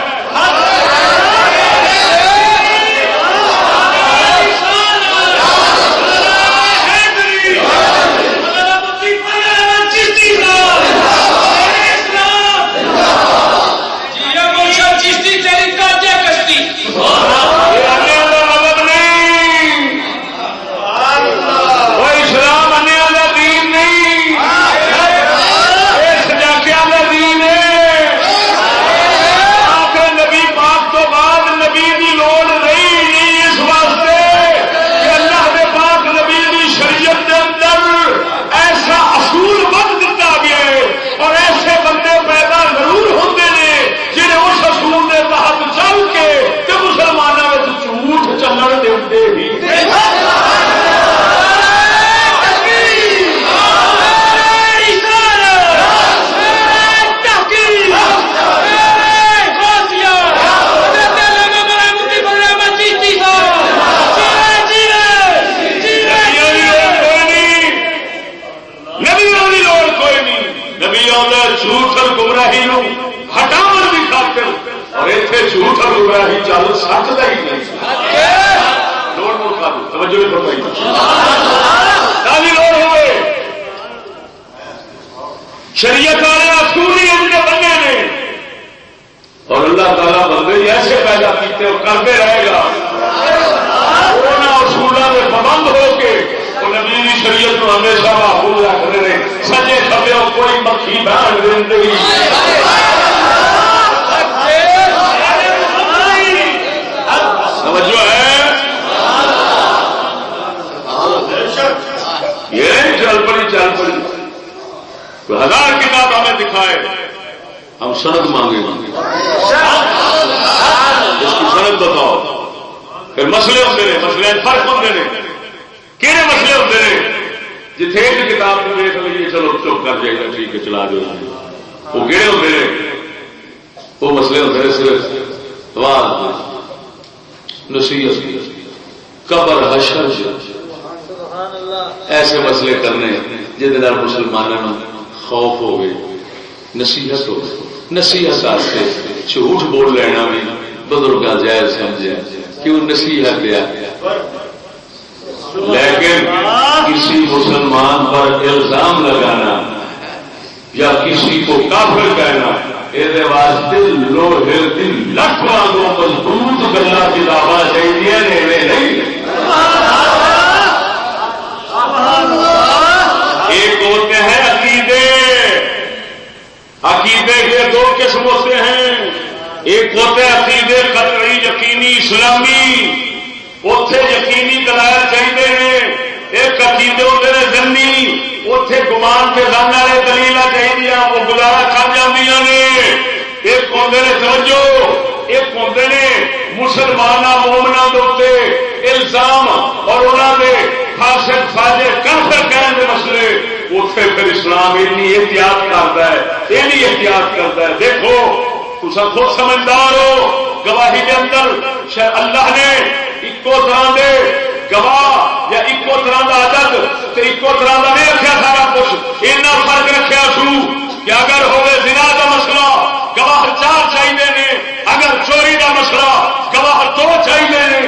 شریعت والے اصول ہی ان کے بننے نے اور اللہ تعالیٰ بندے ایسے پیدا کیتے اور کرتے رہے گا اصولوں میں پابند ہو کے وہ نبی کی شریعت کو ہمیشہ محفوظ رکھتے ہیں سجے کبے کوئی مکھی بہن زندگی توجہ ہے یہ چل پڑی 1000 کتاب ہمیں دکھائے ہم سند مانگے اس کی سند بتاؤ پھر مسئلے ہوتے ہیں مسئلے فرق ہوتے ہیں کہڑے مسئلے ہوتے ہیں جتنے ایک کتاب کو دیکھ لیجیے چلو چپ کر جائے گا ٹھیک ہے چلا دو وہ کہڑے ہوتے ہیں وہ مسئلے ہوتے ہیں صرف نصیحت قبر حشر ایسے مسئلے کرنے جہد مسلمانوں خوف ہو گئے نصیحت ہو نصیحت آستے جھوٹ بول لینا بھی بزرگ جائز سمجھے کیوں نصیحت لیا لیکن کسی مسلمان پر الزام لگانا یا کسی کو کافر کہنا یہ واسطے لوہے دل لکھ وانگوں مضبوط گلا کتاباں چاہیے نہیں ایک ہوتے ہیں عقیدے کے 2 قسم ہوتے ہیں ایک ہوتے ہیں عقیدے قطعی یقینی اسلامی اتنے یقینی دلائل چاہیے ہیں ایک عقیدے ہوتے ہیں ضمنی اتنے گمان کے زن والے دلیل چاہیے وہ گزارا کر جاندیاں نے ایک ہوتے ہیں توجہ ایک ہوتے ہیں مسلمانوں مومنوں کے اتنے الزام اور انہوں نے فاسق فاجر کافر کہنے کے مسئلے اتنے پھر اسلام اتنی احتیاط کرتا ہے اتنی احتیاط کرتا ہے دیکھو تم خود سمجھدار ہو گواہی کے اندر اللہ نے ایکو طرح دے گواہ یا ایکو طرح کا عدد ایکو طرح کا نہیں رکھا سارا کچھ اتنا فرق رکھا سو کہ اگر ہوئے زنا کا مسئلہ گواہ 4 چاہیے نے اگر چوری کا مسئلہ گواہ 2 چاہیے نے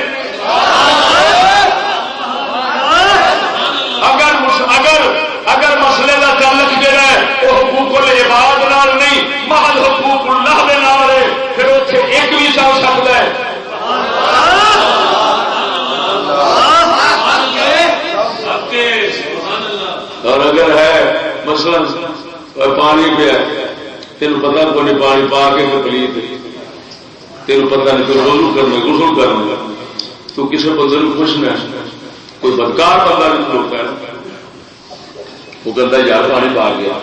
اگر مسئلے کا تعلق جہاں ہے وہ حقوق العباد نال نہیں محض حقوق اللہ دے نال ہے پھر اتنے ایک بھی چل سکتا ہے رہا تینوں پتا کوئی نہیں پانی پا کے پلیت تینوں پتا نہیں کوئی وضو کرنا غسل کرنا تو کسی بندے کو پوچھنا کوئی بدکار بندہ بھی کھلوتا ہے وہ کہتا یار پانی پا گیا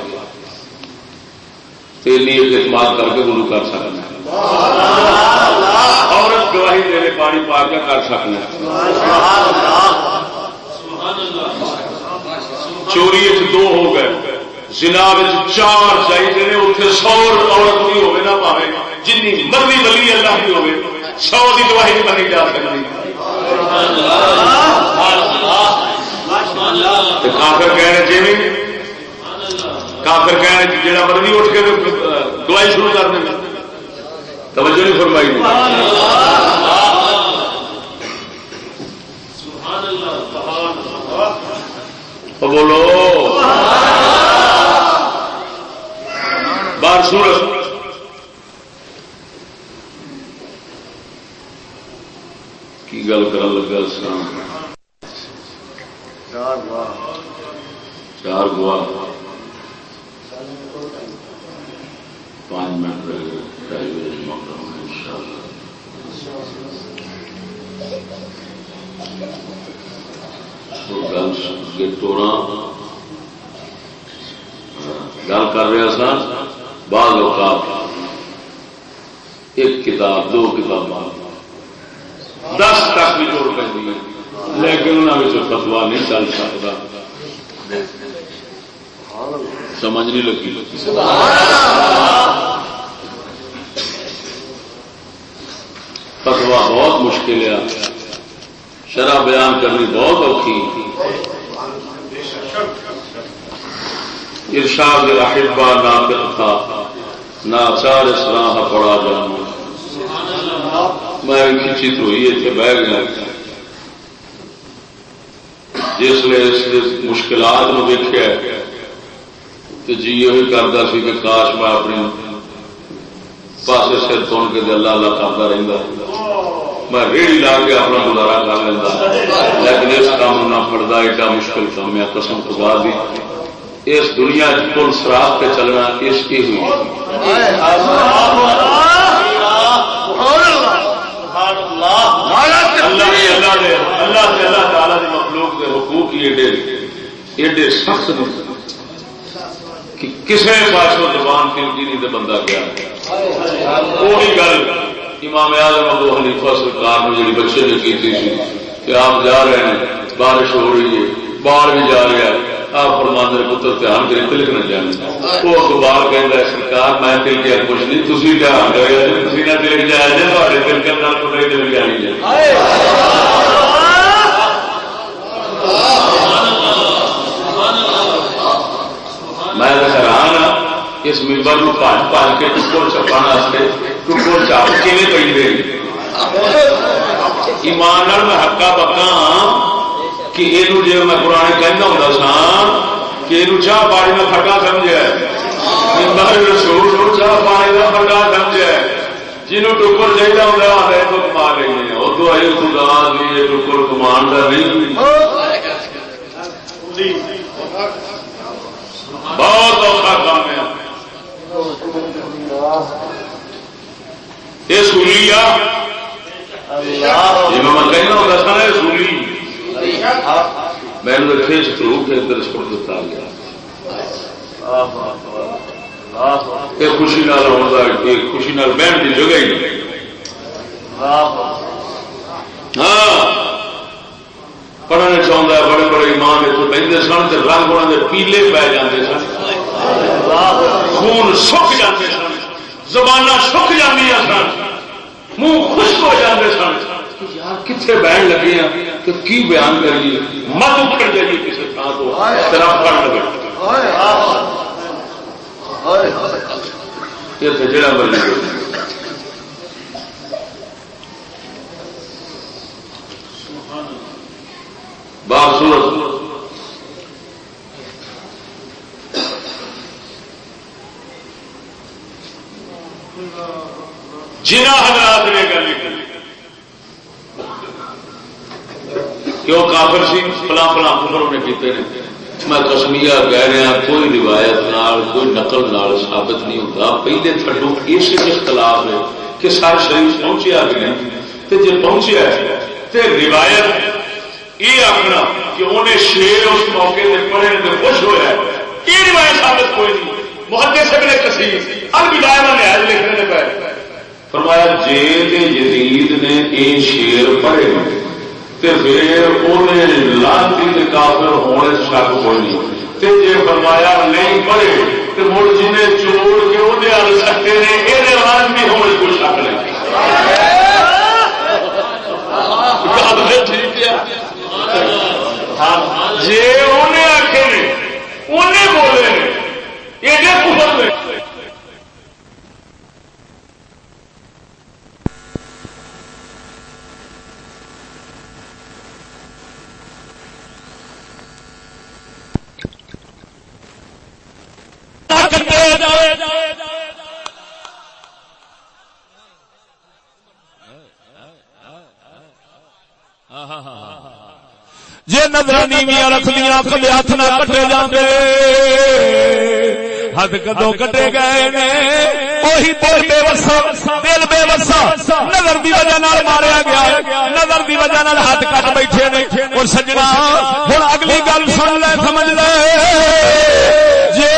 تیلی اعتماد کر کے وضو کر سکنا عورت گواہی دینے پانی پا کے کر سکنا چوری 2 ہو گئے زنا 4 چاہیے اتنے 100 عورت بھی ہوگی نہ پاوے جن مرضی ولی اللہ بھی ہوگی 100 کی گواہی نہیں بنی جا سکتی کافر کہہ رہے جی کافر کہہ رہے جہاں مرضی اٹھ کے گواہی شروع کر دیں توجہ نہیں فرمائی بولو بار سورت کی گل کر لگا چار گواہ 5 منٹ رہ گئے 2:30 بجے موقع ہونا ان شاء اللہ گل کر رہا سا بعض اوقات 1 کتاب 2 کتاباں 10 تک بھی جوڑ پہ لیکن انہوں فتوا نہیں چل سکتا سمجھ نہیں لگی فتوا بہت مشکل ہے شرح بیان کرنی بہت اوکھی ارشاد احبا ناطق تھا ناچار اسراہ پڑا جانا میں کھچی تو ہوئی اتنے بہ گیا جس نے اس مشکلات میں دیکھا تو جی یہ کرتا سی کہ کاش میں اپنی پاسے سر تون کے اللہ اللہ کرتا رہتا میں ریڑھی لا کے اپنا گزارا کر لینا لیکن اس کام نہ پڑتا ایڈا مشکل کام ہے قسم خدا دی اس دنیا پل سراغ پہ چلنا اس کی ہوئی اللہ تعالی کی مخلوق کے حقوق ایڈے سخت کہ کسی پاسوں زبان تلکی نہیں تو بندہ گیا وہی گل امام اعظم ابو حنیفہ سرکار نے جی بچے نے کی تھی کہ آپ جا رہے ہیں بارش ہو رہی ہے باہر بھی جا رہا ہے آپ فرماندے نے پتر دھیان کریں تلک نہ جانے وہ اخبار کہتا ہے سرکار میں تلکیا کچھ نہیں تھی دھیان کرے تھی نہ تلک جایا جائے تھوڑے تلکن پتہ تلک جانی جائے میں حیران ہاں اس ممبر کو پانچ کے ٹکڑ چھپانا ٹکڑ چاپ کے پی گئی ایمان میں ہکا پکا ہاں کہ یہ جی میں پرانے کہنا ہوں سا کہ یہ چاہ پانی میں پھٹا سمجھا رسول چاہ پانی کا پھٹا سمجھا جنہوں ٹکر چاہیے ہوں تو کما رہی ہیں وہ تو آئی خدا لیے ٹکر کمان کا نہیں بہت اوکھا کام ہے یہ سولی آ جی میں کہنا ہوں سا نا سولی میں نے کھینچ تو ادھر چھوڑ دیتا گیا یہ خوشی نال ہوتا ہے خوشی نال بہن کی جگہ ہی نہیں ہاں پڑھنے چاہتا ہے بڑے بڑے امام اتنے بہتے سن تو رنگ انہوں کے پیلے پی جاتے سن خون سک جاتے سن زبان سک جاتی سن منہ خشک ہو جاتے سن یار کتنے بہن لگے ہیں کہ کی بیان کریے مت اکڑ جائیے کسی تھان تو طرف پڑھ لگے یہ جڑا مرضی بات صورت جنا حضرات نے گل کیوں کافر سی فلاں فلاں کفر نے کیتے ہیں میں قسمیہ کہہ رہا کوئی روایت نال کوئی نقل نال ثابت نہیں ہوتا. پہلے تھڈو اس اختلاف ہے کہ سر شریف پہنچیا بھی نہیں تو جی پہنچیا ہے تو روایت یہ آخنا کہ انہیں شیر اس موقع سے پڑھے تو خوش ہوا ہے یہ روایت ثابت کوئی نہیں. محدث ابن کثیر البدایہ و النہایہ لکھنے نے پہ فرمایا جے یزید نے یہ شیر پڑھے تے پھر انہیں لانتی کے کافر ہونے شک کوئی نہیں. تے جے فرمایا نہیں پڑھے تو مڑ جنہیں چوڑ کے انہیں ہل سکتے ہیں یہ لانتی ہونے کوئی شک نہیں. جی انہیں آخے نے انہیں بولے یہ کفر میں جی نظرانی میاں رکھ دیا کبھی ہاتھ نہ کٹے جاندے ہاتھ کدو کٹے گئے نے وہی دل بے وسا نظر دی وجہ نال ماریا گیا نظر دی وجہ نال ہاتھ کٹ بیٹھے نے. اور سجنا ہن اگلی گل سن لے سمجھ لے جے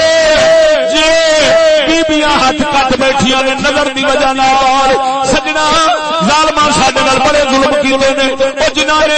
بیبیاں ہاتھ کٹ بیٹھیاں نے نظر دی وجہ نال سجنا ظالماں ساڈے نال بڑے ظلم کیتے نے. او جنہاں نے